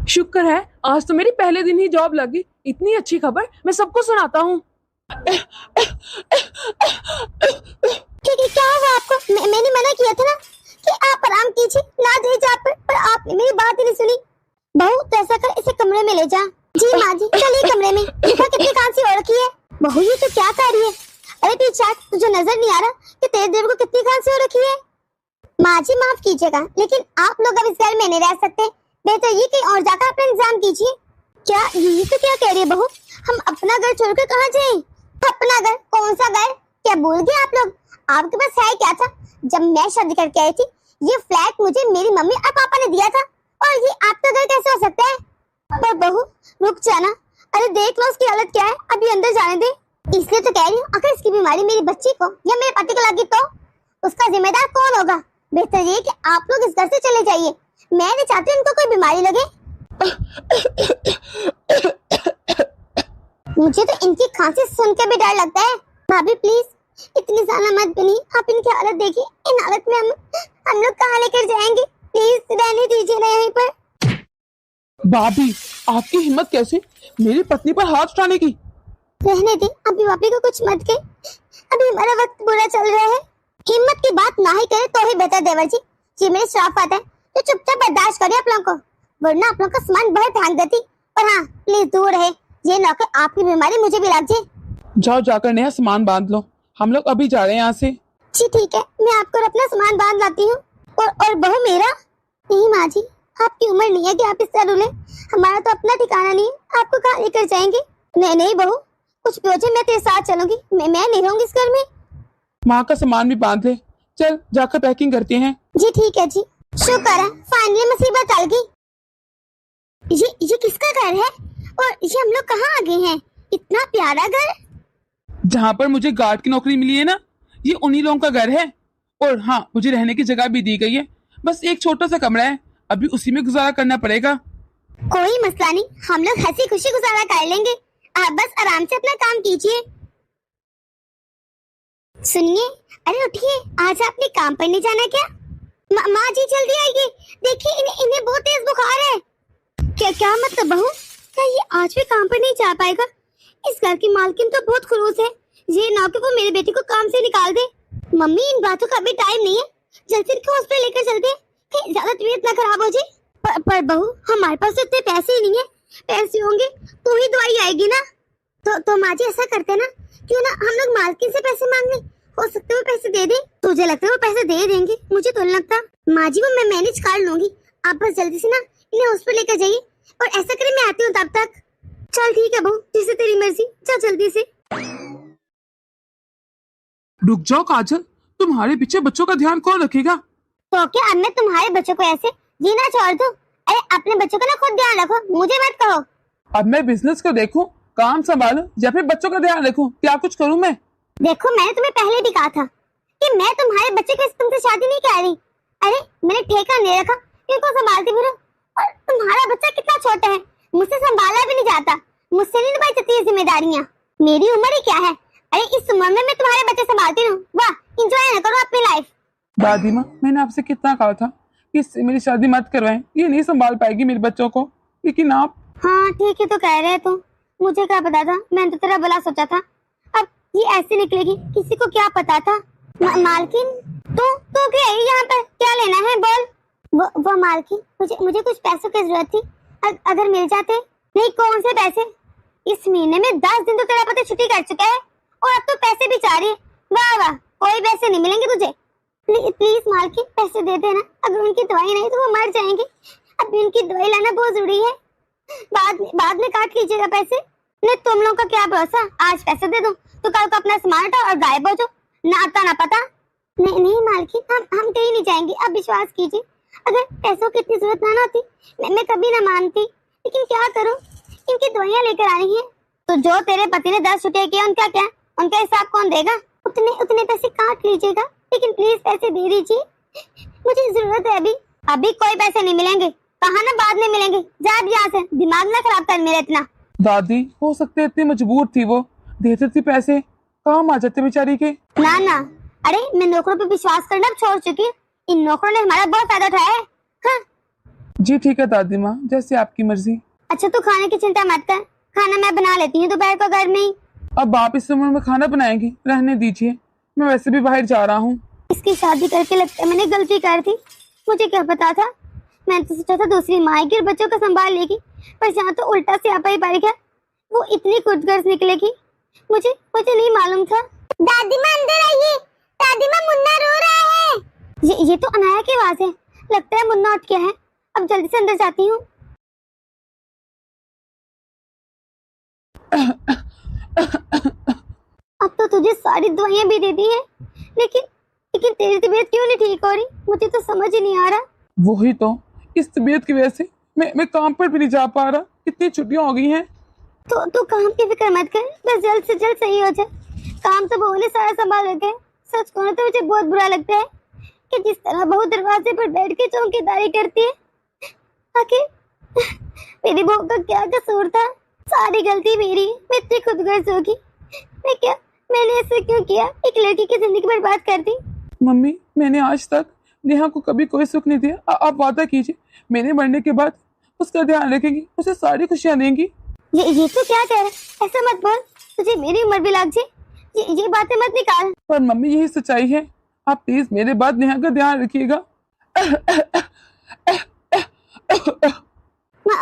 शुक्र है आज तो मेरी पहले दिन ही जॉब लगी। इतनी अच्छी खबर मैं सबको सुनाता हूँ। क्या हुआ आपको? मैंने मना किया था ना कि आप आराम कीजिए, ना जाइए जहाँ पर आपने मेरी बात ही नहीं सुनी। बहू तो ऐसा कर, इसे कमरे में ले जा। जी माँ जी चलिए कमरे में। देखा कितनी खांसी हो रखी है। बहू ये तो क्या कर रही है? अरे पीछे तुझे नजर नहीं आ रहा कि तेरे देवर को कितनी खांसी हो रखी है? माँ जी माफ कीजिएगा, लेकिन आप लोग अब इस घर में नहीं रह सकते, बेहतर ये कहीं और जाकर अपना इंतजाम कीजिए। क्या ये तो क्या कह रही है बहू? हम अपना घर छोड़कर कहाँ जाएं? अपना घर? कौन सा घर? क्या भूल गए आप लोग? आपके पास है क्या था? जब मैं शादी करके आई थी ये फ्लैट मुझे मेरी मम्मी और पापा ने दिया था, और ये आपका घर कैसे हो सकता है? पर बहू रुक जाना, अरे देख लो उसकी हालत क्या है, अभी अंदर जाने दे। इसलिए तो कह रही हूँ, अगर इसकी बीमारी मेरी बच्ची को या मेरे पति को लगी तो उसका जिम्मेदार कौन होगा? बेहतर ये कि आप लोग इस घर से चले जाइए। मैं नहीं चाहती इनको कोई बीमारी लगे। मुझे तो इनकी खांसी सुन के भी डर लगता है। भाभी प्लीज इतनी ज्यादा मत बनी। आप इनकी हालत देखिए। इन हालत में हम लोग कहाँ लेकर जाएंगे? प्लीज रहने दीजिए ना यहीं पर। भाभी, आपकी हिम्मत कैसे मेरी पत्नी पर हाथ उठाने की? रहने दे, अभी भाभी को कुछ मत कहे। अभी हमारा वक्त बुरा चल रहा है। हिम्मत की बात ना ही करे तो ही बेहतर देवर जी। ये मेरे श्राप आता है तो चुपचाप बर्दाश्त करिए आप लोगों को, वरना आप लोगों का सामान बहुत फेंक देती। पर हाँ प्लीज दूर रहे, ये ना कि आपकी बीमारी मुझे भी लग जाए। जाओ जाकर नेहा सामान बांध लो, हम लोग अभी जा रहे हैं यहाँ से। जी ठीक है, मैं आपको अपना सामान बांध लाती हूँ। और बहू मेरा? नहीं माँ जी, आपकी उम्र नहीं है कि आप इस तरह रुले। हमारा तो अपना ठिकाना नहीं है, आपको कहाँ लेकर जाएंगे? नहीं बहू, कुछ भी हो जाए मैं तेरे साथ चलूंगी। मैं नहीं रहूंगी इस घर में। माँ का सामान भी बांध ले, चल जाकर पैकिंग करते हैं। जी ठीक है जी। शुक्र है फाइनली मुसीबत टल गई। ये किसका घर है और ये हम लोग कहाँ आ गए हैं? इतना प्यारा घर। जहाँ पर मुझे गार्ड की नौकरी मिली है ना, ये उन्हीं लोगों का घर है। और हाँ, मुझे रहने की जगह भी दी गई है, बस एक छोटा सा कमरा है, अभी उसी में गुजारा करना पड़ेगा। कोई मसला नहीं, हम लोग हंसी खुशी गुजारा कर लेंगे। आप बस आराम से अपना काम कीजिए। सुनिए, अरे उठिए, आज आपने काम पर नहीं जाना क्या? माँ जी जल्दी आइए, देखिए इन्हें बहुत तेज बुखार है। क्या मतलब बहू, क्या ये आज भी काम पर नहीं जा पाएगा? इस घर की मालकिन तो बहुत खड़ूस है। ये ना कि वो मेरे बेटी को काम से निकाल दे। मम्मी इन बातों का अभी टाइम नहीं है, जल्दी इनको हॉस्पिटल लेकर चलते हैं कि ज्यादा तबीयत ना खराब हो जाए। पर बहू हमारे पास तो इतने पैसे ही नहीं है। पैसे होंगे तो ही दवाई आएगी ना। तो माँ जी ऐसा करते ना, क्यों ना हम लोग मालकिन से पैसे मांग लें, हो सकता है वो पैसे दे दे। तुझे लगता है वो पैसे दे देंगे? मुझे तो नहीं लगता। माँ जी वो मैं मैनेज कर लूंगी, आप बस जल्दी से ना इन्हें हॉस्पिटल लेकर जाइए। और ऐसा करें मैं आती हूँ तब तक। चल ठीक है बहू, जैसे तेरी मर्जी, चल जल्दी से। रुक जाओ काजल, तुम्हारे पीछे बच्चों का ध्यान कौन रखेगा? तो क्या अब मैं तुम्हारे बच्चों को ऐसे जीना छोड़ दूं? अरे अपने बच्चों का ना खुद ध्यान रखो, मुझे मत कहो। अब मैं बिजनेस को देखूं, काम संभालूं या फिर बच्चों का ध्यान रखूं? क्या कुछ करूं मैं? देखो मैंने तुम्हें पहले भी कहा था कि मैं तुम्हारे बच्चे की तुमसे शादी नहीं कर रही। अरे मैंने ठेका नहीं रखा, इनको संभालती फिरो। और तुम्हारा बच्चा कितना छोटा है, मुझसे संभाला भी नहीं जाता, मुझसे नहीं निभाई जाती ये जिम्मेदारियाँ। मेरी उम्र ही क्या है? अरे इस उम्र में मैं तुम्हारे बच्चे संभालती हूँ। वाह, इंजॉय ना करो अपनी लाइफ। दादी माँ, मैंने आपसे कितना कहा था कि इससे मेरी शादी मत करवाएं, ये नहीं संभाल पाएगी मेरे बच्चों को, लेकिन आप। हाँ ठीक है तो कह रहे तुम, मुझे क्या पता था, मैंने तो तेरा भला सोचा था। अब ये ऐसे निकलेगी, किसी को क्या पता था। मालकिन तू क्या है यहाँ पर, क्या लेना है बोल? वो मालकिन, मुझे कुछ पैसों की जरूरत थी, अगर मिल जाते। नहीं कौन से पैसे? इस महीने में 10 दिन तो तेरा पति छुट्टी कर चुका है और अब तो पैसे भी चाह रही है। वाह वाह, कोई पैसे नहीं मिलेंगे तुझे। प्लीज मालकिन पैसे दे देना, अगर उनकी दवाई नहीं तो वो मर जाएंगे। अभी उनकी दवाई लाना बहुत जरूरी है, बाद में काट लीजिएगा पैसे। नहीं तुम लोगों का क्या भरोसा, आज पैसे दे दो तो कल को अपना सामान उठाओ और गायब हो जाओ, ना आता ना पता। नहीं मालकिन, हम कहीं नहीं जाएंगे, अब विश्वास कीजिए। अगर पैसों की इतनी जरूरत ना होती मैं कभी ना मानती, लेकिन क्या करूं, इनकी दवाइयाँ लेकर आनी है। तो जो तेरे पति ने 10 छुट्टियां किया उनका क्या, उनका हिसाब कौन देगा? उतने पैसे काट लीजिएगा, लेकिन प्लीज पैसे दे दीजिए, मुझे जरूरत है। अभी कोई पैसे नहीं मिलेंगे, कहा ना बाद में मिलेंगे। जा अब यहाँ से, दिमाग ना खराब कर मेरा इतना। दादी, हो सकते इतनी मजबूर थी वो, देते थी पैसे, काम आ जाते बेचारी के। ना, अरे मैं नौकरों पे विश्वास करना अब छोड़ चुकी हूँ। इन नौकरों ने हमारा बहुत फायदा उठाया है। हाँ? जी ठीक है दादी माँ, जैसे आपकी मर्जी। अच्छा तू खाने की चिंता मत कर, खाना मैं बना लेती हूँ दोपहर को घर में ही। अब आप इस उम्र में खाना बनाएंगी? रहने दीजिए, मैं वैसे भी बाहर जा रहा हूँ। इसकी शादी करके लगता है मैंने गलती कर दी, मुझे क्या पता था। मैंने तो सोचा था दूसरी माँ आएगी और बच्चों को संभाल लेगी, पर यहाँ तो उल्टा स्यापा ही पड़ गया। वो इतनी खुदगर्ज निकलेगी, मुझे नहीं मालूम था। दादी माँ अंदर आइए, दादी माँ मुन्ना रो रहा है। ये तो अनाया की आवाज है, लगता है मुन्ना उठ गया है। अब जल्दी से अंदर जाती हूँ। अब तो तुझे सारी दवाइयाँ भी दे दी है, लेकिन तेरी तबीयत क्यों नहीं ठीक हो रही, मुझे तो समझ ही नहीं आ रहा। वही तो, इस तबीयत की वजह से मैं काम पर भी नहीं जा पा रहा, कितनी छुट्टियां हो गई हैं। तो काम की फिक्र मत कर, बस जल्द से जल्द सही हो जाए। काम तो बहू ने सारा संभाल रखा है, सच कहूं तो मुझे बहुत बुरा लगता है कि जिस तरह बहू दरवाजे पर बैठ के चौकीदारी करती है। आखिर मेरी बहू का क्या कसूर था? सारी गलती मेरी है। मैं इतनी खुदगर्ज होगी। मैंने ऐसा क्यों किया? एक लड़की की जिंदगी बर्बाद कर दी। मम्मी, मैंने आज तक नेहा को कभी कोई सुख नहीं दिया। आप वादा कीजिए, मेरे मरने के बाद उसका ध्यान रखेंगी, उसे सारी खुशियां देंगी। ये तो क्या कह रहा है? ऐसा मत बोल, तुझे मेरी उम्र भी लग जाए। ये बातें मत निकाल। पर मम्मी, यही सच्चाई है। आप प्लीज मेरे बाद नेहा का ध्यान रखिएगा।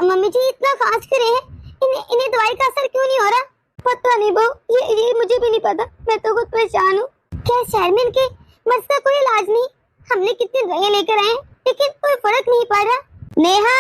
मम्मी जी इतना खांस कर रहे हैं, इन्हें दवाई का असर क्यों नहीं हो रहा? पता नहीं बहू, ये मुझे भी नहीं पता। मैं तो खुद परेशान हूँ। क्या शहर में इनके मर्ज का कोई इलाज नहीं? हमने कितनी दवाइयाँ लेकर आए लेकिन कोई फर्क नहीं पड़ रहा। नेहा,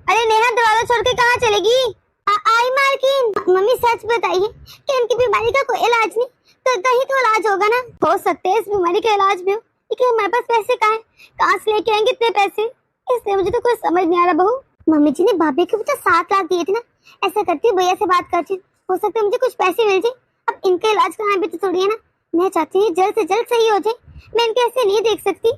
अरे नेहा, दरवाजा छोड़ के कहाँ चलेगी? आई मालकिन। मम्मी सच बताइए कि इनकी बीमारी का कोई इलाज नहीं? तो कहीं तो इलाज होगा ना। हो सकता है इस बीमारी का इलाज भी हो, लेकिन हमारे पास पैसे कहाँ से लेके आएंगे इतने पैसे? इसलिए मुझे तो कुछ समझ नहीं आ रहा बहू। मम्मी जी ने भाभी को तो 7 लाख दिए थे ना। ऐसा करती हूँ, भैया से बात करती हूँ, हो सकता है मुझे कुछ पैसे मिल जाए। अब इनका इलाज कराना भी तो थोड़ी है ना। मैं चाहती हूँ जल्द से जल्द सही हो जाए। मैं इनके ऐसे नहीं देख सकती।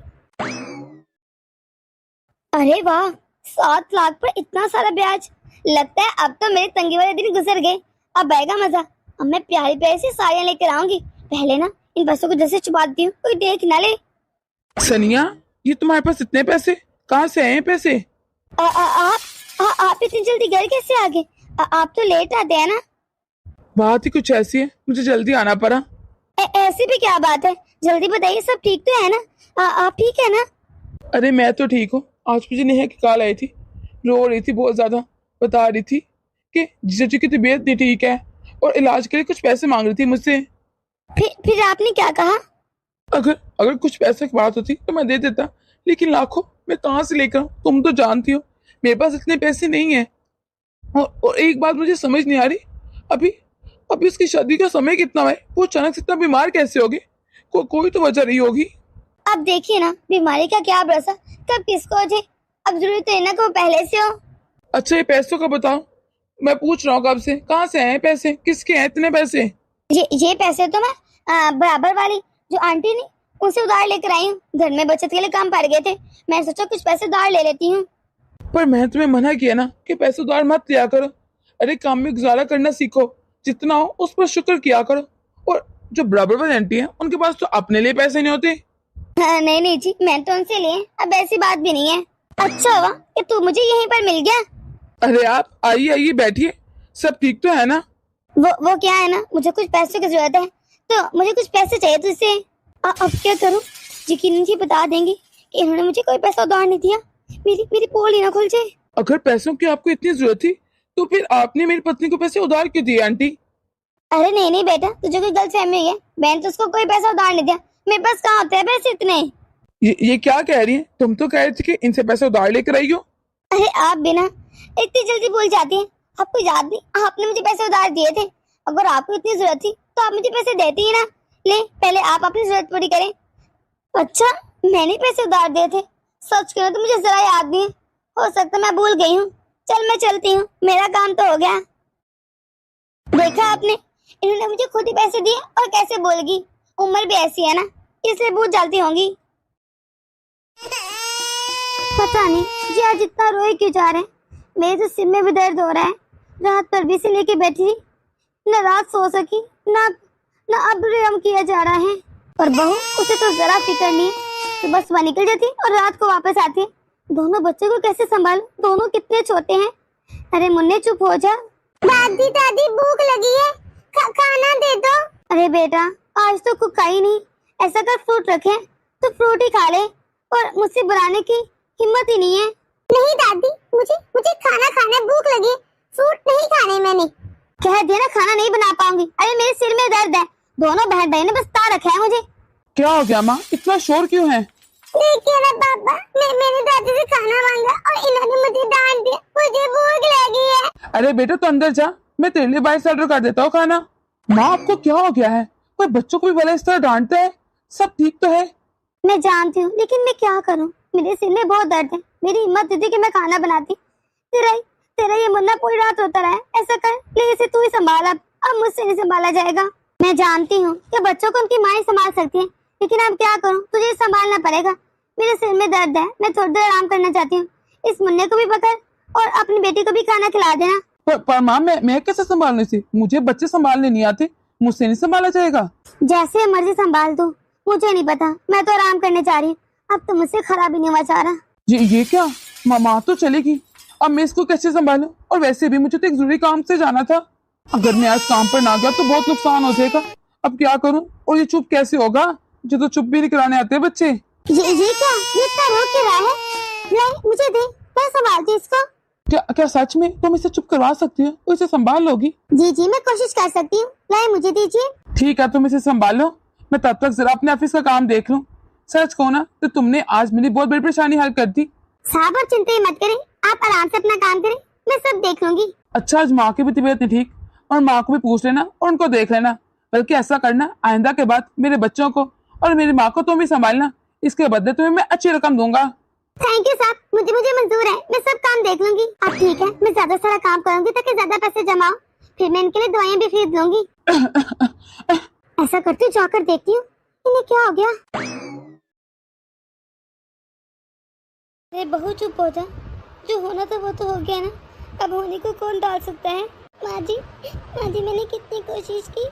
अरे वाह, 7 लाख पर इतना सारा ब्याज। लगता है अब तो मेरे तंगी वाले दिन गुजर गए। अब आएगा मजा। अब मैं प्यारी प्यारी सी साड़ियाँ लेकर आऊंगी। पहले ना इन पैसों को जैसे छुपा देती हूँ, कोई देख ना ले। सनिया, ये तुम्हारे पास इतने पैसे कहाँ से आए हैं? पैसे आप इतनी जल्दी घर कैसे आ गए? आप तो लेट आते हैं ना। बात ही कुछ ऐसी है, मुझे जल्दी आना पड़ा। ऐसी भी क्या बात है? जल्दी बताइए, सब ठीक तो है ना? आप ठीक है ना? अरे मैं तो ठीक हूँ। आज मुझे नेहा की कॉल आई थी, रो रही थी बहुत ज्यादा। बता रही थी कि जीजा जी की तबीयत नहीं ठीक है और इलाज के लिए कुछ पैसे मांग रही थी मुझसे। फिर आपने क्या कहा? अगर कुछ पैसे की बात होती तो मैं दे देता, लेकिन लाखों मैं कहाँ से लेकर आऊं? तुम तो जानती हो मेरे पास इतने पैसे नहीं है। और एक बात मुझे समझ नहीं आ रही, अभी अभी उसकी शादी का समय कितना है? वो अचानक से इतना बीमार कैसे होगी? कोई तो वजह रही होगी। अब देखिए ना, बीमारी का क्या भरोसा, कब किसको हो जाए। अब जरूरी तो है ना कि वो पहले से हो। अच्छा, ये पैसों का बताओ। मैं पूछ रहा हूँ कब से, कहाँ से आए पैसे? किसके हैं इतने पैसे? ये पैसे तो मैं बराबर वाली जो आंटी ने उनसे उधार लेकर आई हूँ। घर में बचत के लिए काम पड़ गए थे, मैं सोचा कुछ पैसे उधार ले लेती हूँ। पर मैं तुम्हें मना किया ना कि पैसे उधार मत लिया करो। अरे काम में गुजारा करना सीखो, जितना हो उस पर शुक्र किया करो। और जो बराबर वाली आंटी है उनके पास तो अपने लिए पैसे नहीं होते। नहीं जी, मैं तो उनसे लिए। अब ऐसी बात भी नहीं है। अच्छा हुआ कि तू मुझे यहीं पर मिल गया। अरे आप आइए बैठिए। सब ठीक तो है ना? वो क्या है ना, मुझे कुछ पैसों की जरूरत है, तो मुझे कुछ पैसे चाहिए तुझसे। अब क्या करूं? यकीनन जी बता देंगे कि इन्होंने मुझे कोई पैसा उधार नहीं दिया। मेरी पोल ही ना खुल जाए। अगर पैसों की आपको इतनी जरूरत थी तो फिर आपने मेरी पत्नी को पैसे उधार क्यों दिए आंटी? अरे नहीं बेटा, तुझे कोई गलतफहमी हुई है। मैंने तो उसको कोई पैसा उधार नहीं दिया। मेरे पास कहाँ होते हैं पैसे इतने। ये क्या कह रही है? तुम तो कह रही थी कि इनसे पैसे उधार लेकर आई हो। अरे आप बिना इतनी जल्दी भूल जाती हैं। आपको याद नहीं, आपने मुझे पैसे उधार दिए थे। अगर आपको इतनी जरूरत थी तो आप मुझे पैसे देती ही ना। ले, पहले आप अपनी जरूरत पूरी करें। अच्छा, मैंने पैसे उधार दिए थे? सच करो तो मुझे जरा याद नहीं है। हो सकता मैं भूल गई हूँ। चल मैं चलती हूँ, मेरा काम तो हो गया। देखा आपने, इन्होंने मुझे खुद ही पैसे दिए और कैसे बोल गई। उम्र भी ऐसी है ना, इसलिए भूल जाती होंगी। पता नहीं जी आज इतना रोए क्यों जा रहे हैं। मेरे तो सिर में भी दर्द हो रहा है। रात पर भी से लेके बैठी, न रात सो सकी, ना अब रेम किया जा रहा है। और बहू, उसे तो जरा फिक्र नहीं है। सुबह सुबह निकल जाती और रात को वापस आती है। दोनों बच्चों को कैसे संभालूं? दोनों कितने छोटे हैं। अरे मुन्ने चुप हो जा। दादी भूख लगी है, खाना दे दो। अरे बेटा, आज तो कुछ खाई नहीं। ऐसा कर फ्रूट रखे तो फ्रूट ही खा ले, और मुझसे बुलाने की हिम्मत ही नहीं है। नहीं दादी, मुझे खाना खाना, भूख लगी। फ्रूट नहीं खाने मैंने। कह दिया ना खाना नहीं बना पाऊंगी। अरे मेरे सिर में दर्द है। दोनों बहन भाई ने बस ता रखा है मुझे। क्या हो गया माँ, इतना शोर क्यों है? देखिए ना पापा, मैंने दादी से खाना मांगा और इन्होंने मुझे डांट दिया। मुझे भूख लगी है। अरे बेटा तो अंदर जा, मैं तेरे लिए बाहर से ऑर्डर कर देता हूँ खाना। माँ, आपको क्या हो गया है? कोई बच्चों को भी भला इस तरह डांटता है? सब ठीक तो है? मैं जानती हूँ, लेकिन मैं क्या करूँ। मेरे सिर में बहुत दर्द है। मेरी हिम्मत थी कि मैं खाना बनाती। तेरा ये मुन्ना पूरी रात रोता रहा है। ऐसा कर प्लीज, इसे तू ही संभाल। अब मुझसे नहीं संभाला जाएगा। मैं जानती हूँ कि बच्चों को उनकी माँ ही संभाल सकती है, लेकिन अब क्या करूं, तुझे संभालना पड़ेगा। मेरे सिर में दर्द है, मैं थोड़ी देर आराम करना चाहती हूँ। इस मुन्ने को भी पकड़ और अपनी बेटी को भी खाना खिला देना। पर माँ, मैं कैसे संभालने से? मुझे बच्चे संभालने नहीं आते, मुझसे नहीं संभाला जाएगा। जैसे मर्जी संभाल तू, मुझे नहीं पता, मैं तो आराम करने जा रही हूँ। अब तो मुझसे खराब ही नहीं हुआ चाह रहा। ये क्या? माँ तो चलेगी, अब मैं इसको कैसे संभालूं? और वैसे भी मुझे तो एक जरूरी काम से जाना था। अगर मैं आज काम पर ना गया तो बहुत नुकसान हो जाएगा। अब क्या करूं? और ये चुप कैसे होगा? मुझे तो चुप भी नहीं कराने आते बच्चे। ये क्या, ये इतना रो के रहा है? ले, मुझे दे, मैं संभालती इसको। क्या सच में तुम इसे चुप करवा सकती हो? तो इसे संभाल लोगी? जी, मैं कोशिश कर सकती हूँ। लाए, मुझे दीजिए। ठीक है, तुम इसे संभालो, मैं तब तक जरा अपने ऑफिस का काम देख लूं। सच कहो ना तो तुमने आज मेरी बहुत बड़ी परेशानी हल कर दी। साहब, और चिंता ही मत करें, आप आराम से अपना काम करें, मैं सब देख लूंगी। अच्छा, आज माँ की भी तबीयत नहीं ठीक, और माँ को भी पूछ लेना और उनको देख लेना। बल्कि ऐसा करना, आइंदा के बाद मेरे बच्चों को और मेरी माँ को तुम भी संभालना। इसके बदले तुम्हें मैं अच्छी रकम दूंगा। थैंक यू साहब, मुझे मंजूर है, मैं सब काम देख लूंगी। अब ठीक है, मैं ज्यादा सारा काम करूंगी ताकि ज्यादा पैसे जमा हो, फिर मैं इनके लिए दवाइयाँ भी खरीद लूंगी। ऐसा करती हूँ, जाकर देखती हूँ इन्हें क्या हो गया। अरे बहू चुप हो जा, जो होना था वो तो हो गया ना, अब होने को कौन डाल सकता है। माँ जी मैंने कितनी कोशिश की,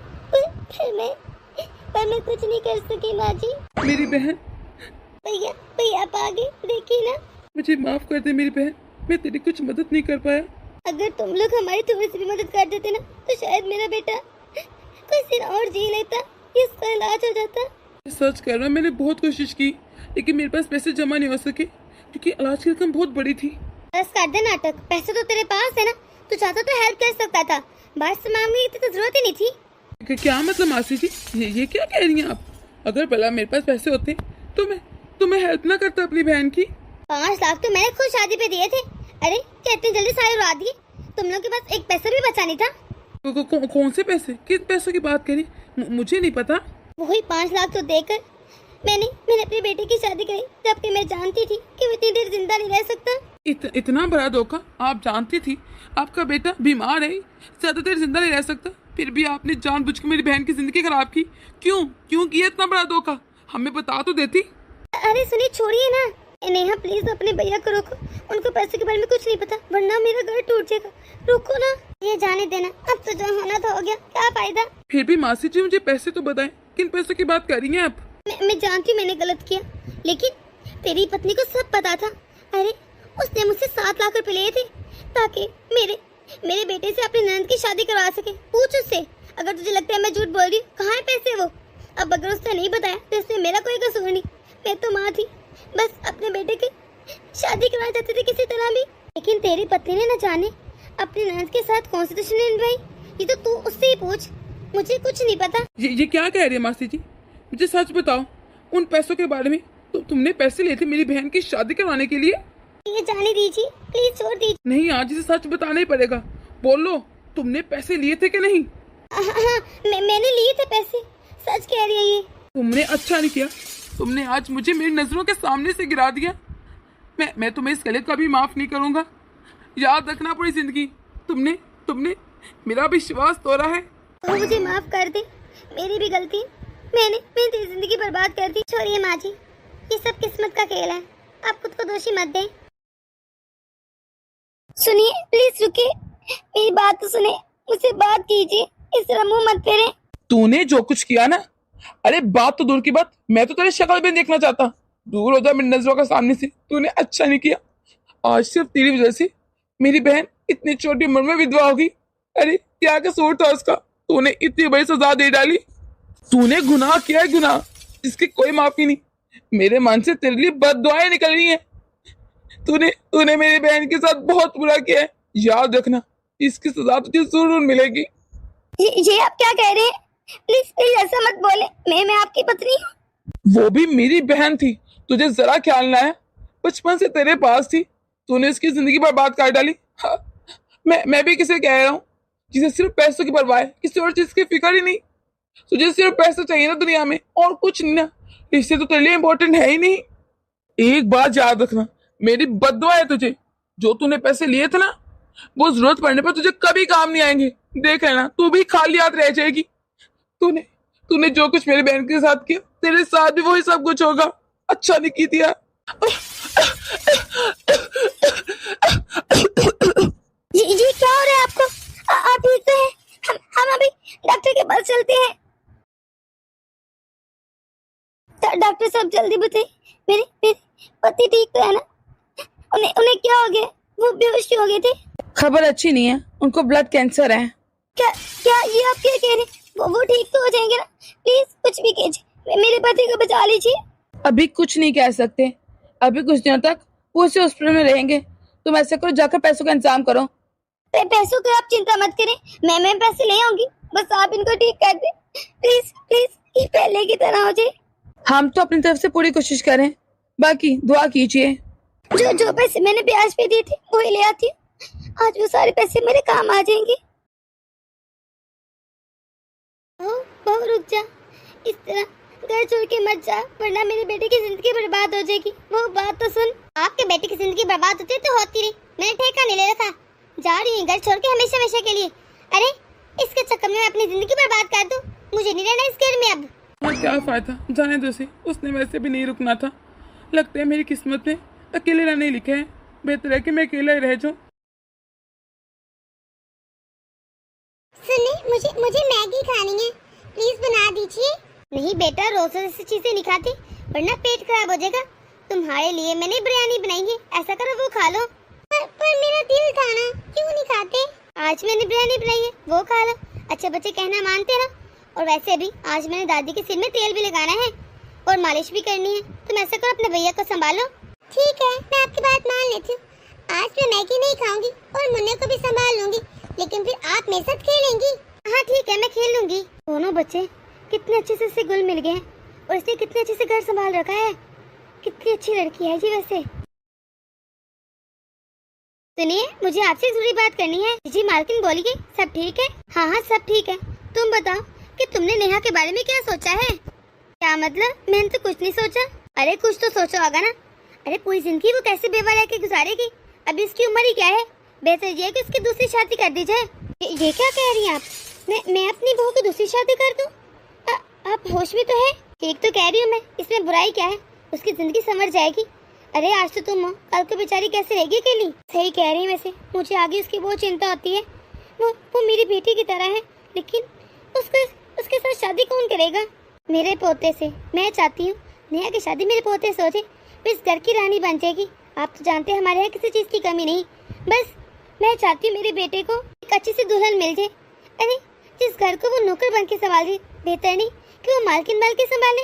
पर मैं कुछ नहीं कर सकी। माँ जी, मेरी बहन। भैया आप आगे देखिए ना। मुझे माफ कर दे मेरी बहन, मैं तेरी कुछ मदद नहीं कर पाया। अगर तुम लोग हमारी थोड़ी सी भी मदद कर देते ना, तो शायद मेरा बेटा कुछ दिन और जी लेता, इसका इलाज हो जाता। सच कह रहा हूं, मैंने बहुत कोशिश की, लेकिन मेरे पास पैसे जमा नहीं हो सके क्योंकि इलाज की रकम बहुत बड़ी थी। बस कर दे नाटक, पैसे तो तेरे पास है ना, तू चाहता तो हेल्प कर सकता था, बाहर से मांगने की तो जरूरत ही नहीं थी। क्या मतलब मासी जी, ये क्या कह रही हैं आप? अगर भला मेरे पास पैसे होते तो मैं हेल्प ना करता अपनी बहन की। 5 लाख तो मैंने खुद शादी पे दिए थे। अरे क्या इतनी जल्दी सारे उड़ा दिए? तुम लोग के पास एक पैसा भी बचा नहीं था। कौन से पैसे? किस पैसों की बात करी? मुझे नहीं पता। वही 5 लाख तो देकर मैंने अपनी बेटी की शादी करी, जबकि मैं जानती थी कि वो इतनी देर जिंदा नहीं रह सकता। इतना बड़ा धोखा? आप जानती थी आपका बेटा बीमार है, ज्यादा देर जिंदा नहीं रह सकता, फिर भी आपने जानबूझ के मेरी बहन की जिंदगी खराब की। क्यों किया इतना बड़ा धोखा? हमें बता तो देती। अरे सुनिए, छोड़िए ना। नेहा प्लीज अपने भैया को रोको, उनको पैसे के बारे में कुछ नहीं पता, वरना मेरा घर टूट जाएगा। रुको ना, ये जाने देना, अब तो जो होना था हो गया, क्या फायदा। फिर भी मासी जी मुझे पैसे तो बताएं, किन पैसों की बात कर रही हैं आप? मैं जानती हूँ मैंने गलत किया, लेकिन तेरी पत्नी को सब पता था। अरे उसने मुझसे 7 लाख रुपए लिए थे ताकि मेरे बेटे से अपनी ननद की शादी करवा सके। पूछ उससे, अगर तुझे लगता है मैं झूठ बोल रही हूँ, कहाँ है पैसे वो? अब अगर उसने नहीं बताया तो इसमें मेरा कोई कसूर नहीं, मैं तो माँ थी, बस अपने बेटे की शादी करवाना चाहते थे किसी तरह भी। लेकिन तेरी पत्नी ने न जाने अपनी ननद के साथ कौन सी दुश्मनी निभाई, ये तो तू उससे ही पूछ, मुझे कुछ नहीं पता। ये क्या कह रही है मासी जी? मुझे सच बताओ, उन पैसों के बारे में। तुमने पैसे लिए थे मेरी बहन की शादी करवाने के लिए? ये जाने दीजिए, प्लीज छोड़ दीजिए। नहीं, आज इसे सच बताना ही पड़ेगा। बोलो, तुमने पैसे लिए थे कि नहीं? हाँ, मैंने लिए थे पैसे, सच कह रही है ये। तुमने अच्छा नहीं किया, तुमने आज मुझे मेरी नजरों के सामने से गिरा दिया। मैं तुम्हें इसके लिए कभी माफ नहीं करूंगा। याद रखना पूरी जिंदगी। तुमने मेरा विश्वास तोड़ा है। तो मुझे माफ कर दे, मेरी भी गलती, मैंने तेरी जिंदगी बर्बाद कर दी। छोड़िए माँ जी, ये सब किस्मत का खेल है, आप खुद को दोषी मत दें। सुनिए, प्लीज रुकिए, मेरी बात तो सुने, मुझसे बात कीजिए, इस तरह मुंह मत फेरें। तूने जो कुछ किया ना, अरे बात तो दूर की बात, मैं तो तेरी शक्ल भी देखना चाहता। दूर हो जा मेरी नजरों के सामने से। तूने अच्छा नहीं किया, आज सिर्फ तेरी वजह से मेरी बहन इतनी छोटी उम्र में विधवा होगी। अरे क्या कसूर था उसका? तूने इतनी बड़ी सजा दे डाली। तूने गुनाह किया है, गुनाह जिसकी कोई माफी नहीं। मेरे मन से तेरे लिए बददुआएं निकल रही हैं। तूने मेरी बहन के साथ बहुत बुरा किया है। याद रखना, इसकी सजा तुझे जरूर मिलेगी। ये आप क्या कह रहे हैं? प्लीज ऐसा मत बोले, मैं आपकी पत्नी हूँ। वो भी मेरी बहन थी, तुझे जरा ख्याल ना है? बचपन से तेरे पास थी, तूने उसकी जिंदगी बर्बाद कर डाली। हाँ, मैं भी किसे कह रहा हूँ जिसे सिर्फ पैसों की परवाह है, किसी और चीज की फिक्र ही नहीं। तुझे सिर्फ पैसा चाहिए ना दुनिया में, और कुछ नहीं ना। इससे तो तेरे लिए इम्पोर्टेंट है ही नहीं। एक बात याद रखना, मेरी बद्दुआ है तुझे। जो तूने पैसे लिए थे ना, वो जरूरत पड़ने पर तुझे कभी काम नहीं आएंगे। देख लेना, तू भी खाली हाथ रह जाएगी। तूने जो कुछ मेरी बहन के साथ किया तेरे साथ भी वही सब कुछ होगा। अच्छा नहीं की दिया। जी क्या हो रहा है आपको? आप ठीक तो हैं? हम अभी डॉक्टर के पास चलते हैं। डॉक्टर साहब जल्दी बताइए, मेरे पति ठीक तो है ना? उन्हें उन्हें क्या हो गया? वो बेहोश हो गए थे। खबर अच्छी नहीं है, उनको ब्लड कैंसर है। क्या क्या ये आप क्या कह रहे हैं? वो ठीक तो हो जाएंगे ना? प्लीज कुछ भी कीजिए, मेरे पति को बचा लीजिए। अभी कुछ नहीं कह सकते, अभी कुछ दिनों तक वो उसी हॉस्पिटल में रहेंगे। तुम ऐसे करो, जाकर पैसों का इंतजाम करो। पैसों की आप चिंता मत करें, मैं पैसे ले आऊंगी, बस आप इनको ठीक कर दें। प्लीज प्लीज ये पहले की तरह हो जाए। हम तो अपनी तरफ से पूरी कोशिश करें, बाकी दुआ कीजिए। जो पैसे मैंने ब्याज पे दिए थे वही ले आती हूँ, आज वो सारे पैसे मेरे काम आ जाएंगे। बहू रुक जा, इस तरह घर छोड़ के मत जा, वरना मेरे बेटे की जिंदगी बर्बाद हो जाएगी। वो बात तो सुन। आपके बेटे की जिंदगी बर्बाद होती तो होती रही, मैंने ठेका नहीं ले रखा। जा रही हूँ घर छोड़ के हमेशा हमेशा के लिए। अरे इसके चक्कर में मैं अपनी जिंदगी बर्बाद कर दूं, मुझे नहीं रहना इस घर में अब। हाँ क्या फायदा, जाने दो उसे, उसने वैसे भी नहीं रुकना था। लगता है मेरी किस्मत में अकेले रहने ही लिखा है, बेहतर है कि मैं अकेला ही रह जाऊं। सुनिए, मुझे मैगी खानी है, प्लीज बना दीजिए। नहीं बेटा, रोज ऐसी चीजें नहीं खाती वरना पेट खराब हो जाएगा। तुम्हारे लिए मैंने बिरयानी बनाई है, ऐसा करो वो खा लो। पर मेरा दिल था ना, क्यों नहीं खाते? आज मैंने बिरयानी बनाई है, वो खा लो। अच्छे बच्चे कहना मानते ना। और वैसे भी आज मैंने दादी के सिर में तेल भी लगाना है और मालिश भी करनी है। तुम ऐसा करो, अपने भैया को संभालो। ठीक है, मैं आपकी बात मान लेती हूँ। आज मैं मैगी नहीं खाऊंगी और मुन्ने को भी संभाल लूंगी, लेकिन फिर आप मेरे साथ खेलेंगी। हाँ ठीक है, मैं खेल लूंगी। दोनों बच्चे कितने अच्छे से इससे घुल मिल गए हैं और इसने कितने अच्छे से घर संभाल रखा है। कितनी अच्छी लड़की है जी। वैसे सुनिए, मुझे आपसे जरूरी बात करनी है। जी मालकिन बोलिए, सब ठीक है? हाँ सब ठीक है। तुम बताओ कि तुमने नेहा के बारे में क्या सोचा है? क्या मतलब? मैंने तो कुछ नहीं सोचा। अरे कुछ तो सोचा होगा ना। अरे पूरी जिंदगी वो कैसे बेवा रह के गुजारेगी? अभी उसकी उम्र ही क्या है? बेहतर ये है कि उसकी दूसरी शादी कर दी जाए। ये क्या कह रही हैं आप? मैं अपनी बहू की दूसरी शादी कर दूं? आप होश में तो है? ठीक तो कह रही हूँ मैं, इसमें बुराई क्या है? उसकी जिंदगी संवर जाएगी। अरे आज तो तुम हो, कल को बेचारी कैसे रहेगी अकेली? सही कह रही है। वैसे मुझे आगे उसकी बहुत चिंता होती है। वो मेरी बेटी की तरह है, लेकिन उसके साथ शादी कौन करेगा? मेरे पोते से। मैं चाहती हूँ नेहा की शादी मेरे पोते से हो जाए, फिर इस घर की रानी बन जाएगी। आप तो जानते हैं हमारे यहाँ किसी चीज की कमी नहीं। बस मैं चाहती हूँ मेरे बेटे को एक अच्छी सी दुल्हन मिल जाए। अरे जिस घर को वो नौकर बन के संभाले, बेहतर नहीं कि वो मालकिन बन के संभाले?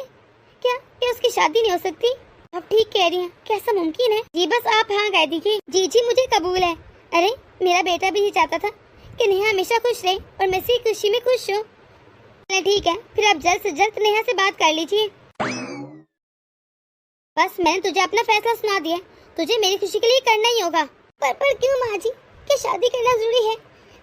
क्या उसकी शादी नहीं हो सकती? आप ठीक कह रही हैं, कैसा मुमकिन है? जी बस आप हाँ कह दीजिए। जी मुझे कबूल है। अरे मेरा बेटा भी ये चाहता था कि नेहा हमेशा खुश रहे और मैं इसी खुशी में खुश हूँ। ठीक है, फिर आप जल्द से जल्द नेहा से बात कर लीजिए। बस मैंने तुझे अपना फैसला सुना दिया, तुझे मेरी खुशी के लिए करना ही होगा। पर क्यों माँ जी? क्या शादी करना जरूरी है?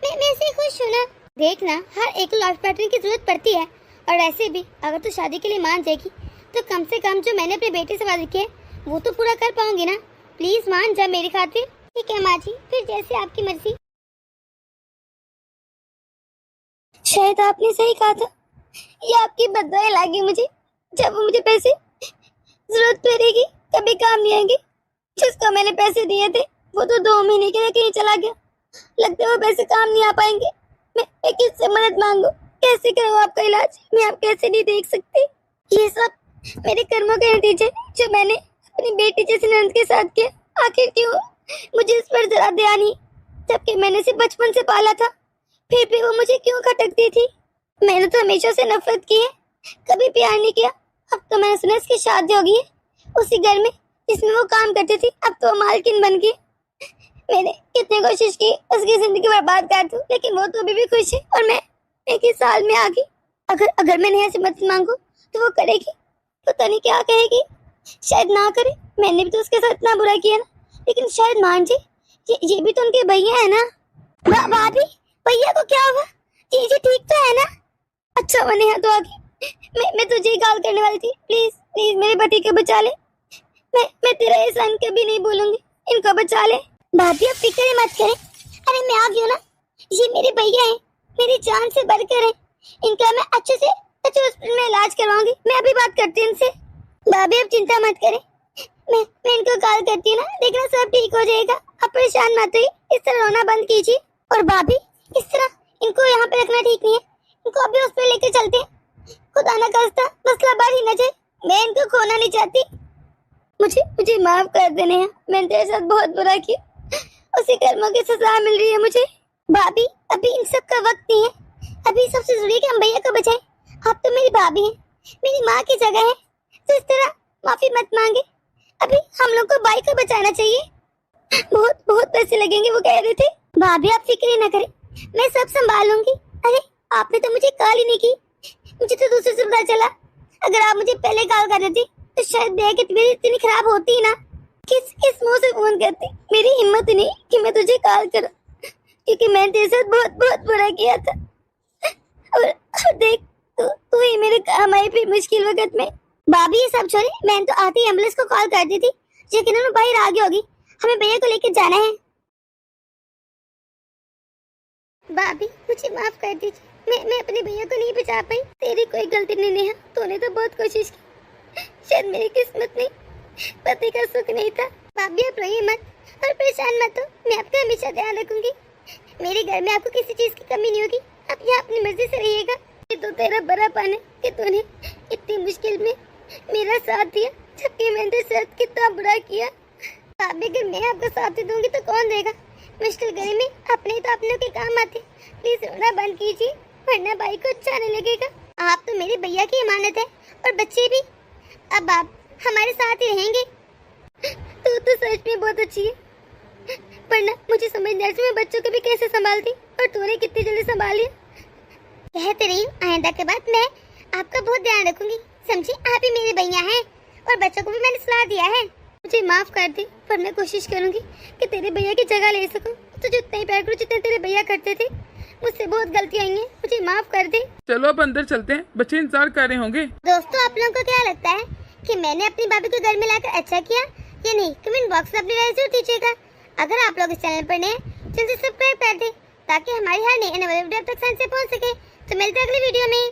मैं ऐसे खुश हूँ ना। देखना, हर एक लाइफ पार्टनर की जरूरत पड़ती है, और वैसे भी अगर तू शादी के लिए मान जाएगी तो कम से कम जो मैंने अपने बेटे से वादा किया वो तो पूरा कर पाऊंगी ना। प्लीज मान जा मेरी खातिर। ठीक है माँ जी, फिर जैसे आपकी मर्जी। शायद आपने सही कहा था, ये आपकी बददुआएं लगी मुझे। जब वो मुझे पैसे जरूरत पड़ेगी कभी काम नहीं आएंगे। जिसको मैंने पैसे दिए थे वो तो 2 महीने के लिए कहीं चला गया। लगता है वो पैसे काम नहीं आ पाएंगे। मैं किससे मदद मांगू? कैसे करूँ आपका इलाज? मैं आप कैसे नहीं देख सकती? ये सब मेरे कर्मों के नतीजे जो मैंने अपनी बेटी जैसी नंद के साथ किया। आखिर क्यों मुझे इस पर जरा ध्यान नहीं, जबकि मैंने इसे बचपन से पाला था। फिर भी वो मुझे क्यों खटकती थी? मैंने तो हमेशा से नफरत की है, कभी प्यार नहीं किया। अब तो मैंने सुना इसकी शादी हो गई है उसी घर में जिसमें वो काम करती थी। अब तो मालकिन बन गई। मैंने कितनी कोशिश की उसकी जिंदगी बर्बाद कर दूं, लेकिन वो तो अभी भी खुश है और मैं एक ही साल में आ गई। अगर मैं नेहा से मदद मांगू तो वो करेगी? पता नहीं क्या कहेगी, शायद ना करे। मैंने भी तो उसके साथ इतना बुरा किया ना, लेकिन शायद मान जी। ये भी तो उनके भैया है ना। भाभी, भैया को क्या हुआ? जी ठीक तो है ना? अच्छा वो नेहा तो आ गई। मैं तुझे ही कॉल करने वाली थी। प्लीज मेरे पति को बचा ले। मैं तेरा एहसान कभी नहीं भूलूंगी। इनको बचा ले। भाभी आप फिक्र मत करें। अरे मैं आ गई हूँ ना। ये मेरे भैया हैं, मेरी जान से बढ़कर हैं। इनका मैं अच्छे से अच्छा हॉस्पिटल में इलाज करवाऊंगी। मैं अभी बात करती हूँ इनसे। भाभी आप चिंता मत करें, मैं इनको कॉल करती हूँ ना, देखना सब ठीक हो जाएगा। आप परेशान मत होइए, इस तरह रोना बंद कीजिए। और भाभी इस तरह इनको यहाँ पे रखना ठीक नहीं है, इनको अभी हॉस्पिटल लेके चलते हैं। खुदा ना खास्ता मसला बढ़ ही न जाए, मैं इनको खोना नहीं चाहती। मुझे माफ कर देने हैं, मैंने तेरे साथ बहुत बुरा किया, उसी कर्मों की सजा मिल रही है मुझे। भाभी अभी इन सब का वक्त नहीं है, अभी सबसे जरूरी है कि हम भैया को बचाएं। आप तो मेरी भाभी हैं, मेरी माँ की जगह है, तो इस तरह माफी मत मांगे। अभी हम लोग को भाई को बचाना चाहिए। बहुत पैसे लगेंगे वो कह रहे थे। भाभी आप फिक्र ही ना करें, मैं सब संभाल लूंगी। अरे आपने तो मुझे कॉल ही नहीं की, मुझे तो दूसरे से पता चला। अगर आप मुझे पहले कॉल कर देती तो शायद देह की तबीयत इतनी खराब होती ही ना। किस मुंह से फोन करती, मेरी हिम्मत ही नहीं कि मैं तुझे कॉल करूं, क्योंकि मैंने तेरे साथ बहुत बुरा किया था। और देख तू ही मेरे काम आई फिर मुश्किल वक्त में। भाभी ये सब छोड़े, मैंने तो आते ही एम्बुलेंस को कॉल कर दी थी, यकीनन बाहर आ गई होगी। हमें भैया को लेकर जाना है। भाभी मुझे माफ कर दीजिए, मैं अपने भैया को नहीं बचा पाई। तेरी कोई गलती नहीं नेहा, तूने तो बहुत कोशिश की, शायद मेरी किस्मत में पति का सुख नहीं था। भाभी आप रोइए मत और परेशान मत हो, मैं आपका हमेशा ध्यान रखूंगी। मेरे घर में आपको किसी चीज की कमी नहीं होगी, आप यहाँ अपनी मर्जी से रहिएगा। ये तो तेरा बड़ा पान है कि तूने इतनी मुश्किल में मेरा साथ दिया, जबकि मैंने तेरे साथ कितना बुरा किया। भाभी अगर मैं आपका साथ दे दूंगी तो कौन देगा? मुश्किल घड़ी में अपने तो अपनों के काम आते। प्लीज रोना बंद कीजिए, वरना भाई को अच्छा नहीं लगेगा। आप तो मेरे भैया की अमानत है, और बच्चे भी। अब आप हमारे साथ ही रहेंगे। तू तो सच में बहुत अच्छी है, वरना मुझे समझ नहीं मैं बच्चों को भी कैसे संभालती, और तूने कितनी जल्दी संभाल लिया। कहते रही आइंदा के बाद मैं आपका बहुत ध्यान रखूंगी, समझी? आप ही मेरे भैया हैं, और बच्चों को भी मैंने सलाह दिया है। मुझे माफ कर दे, पर मैं कोशिश करूंगी कि तेरे भैया की जगह ले सकूं। तुझे उतना ही प्यार करूं जितने तेरे भैया करते थे। मुझसे बहुत गलतियां आई हैं, मुझे माफ कर दे। चलो अब अंदर चलते हैं, बच्चे इंतजार कर रहे होंगे। दोस्तों आप लोगों को क्या लगता है कि मैंने अपनी भाभी को घर में लाकर अच्छा किया या नहीं? कमेंट बॉक्स में अपनी राय जरूर दीजिएगा। अगर आप लोग इस चैनल पर नए हैं, जल्दी सब्सक्राइब कर दें ताकि हमारी हर नई वीडियो आप तक से पहुंच सके। तो मिलते हैं अगली वीडियो में।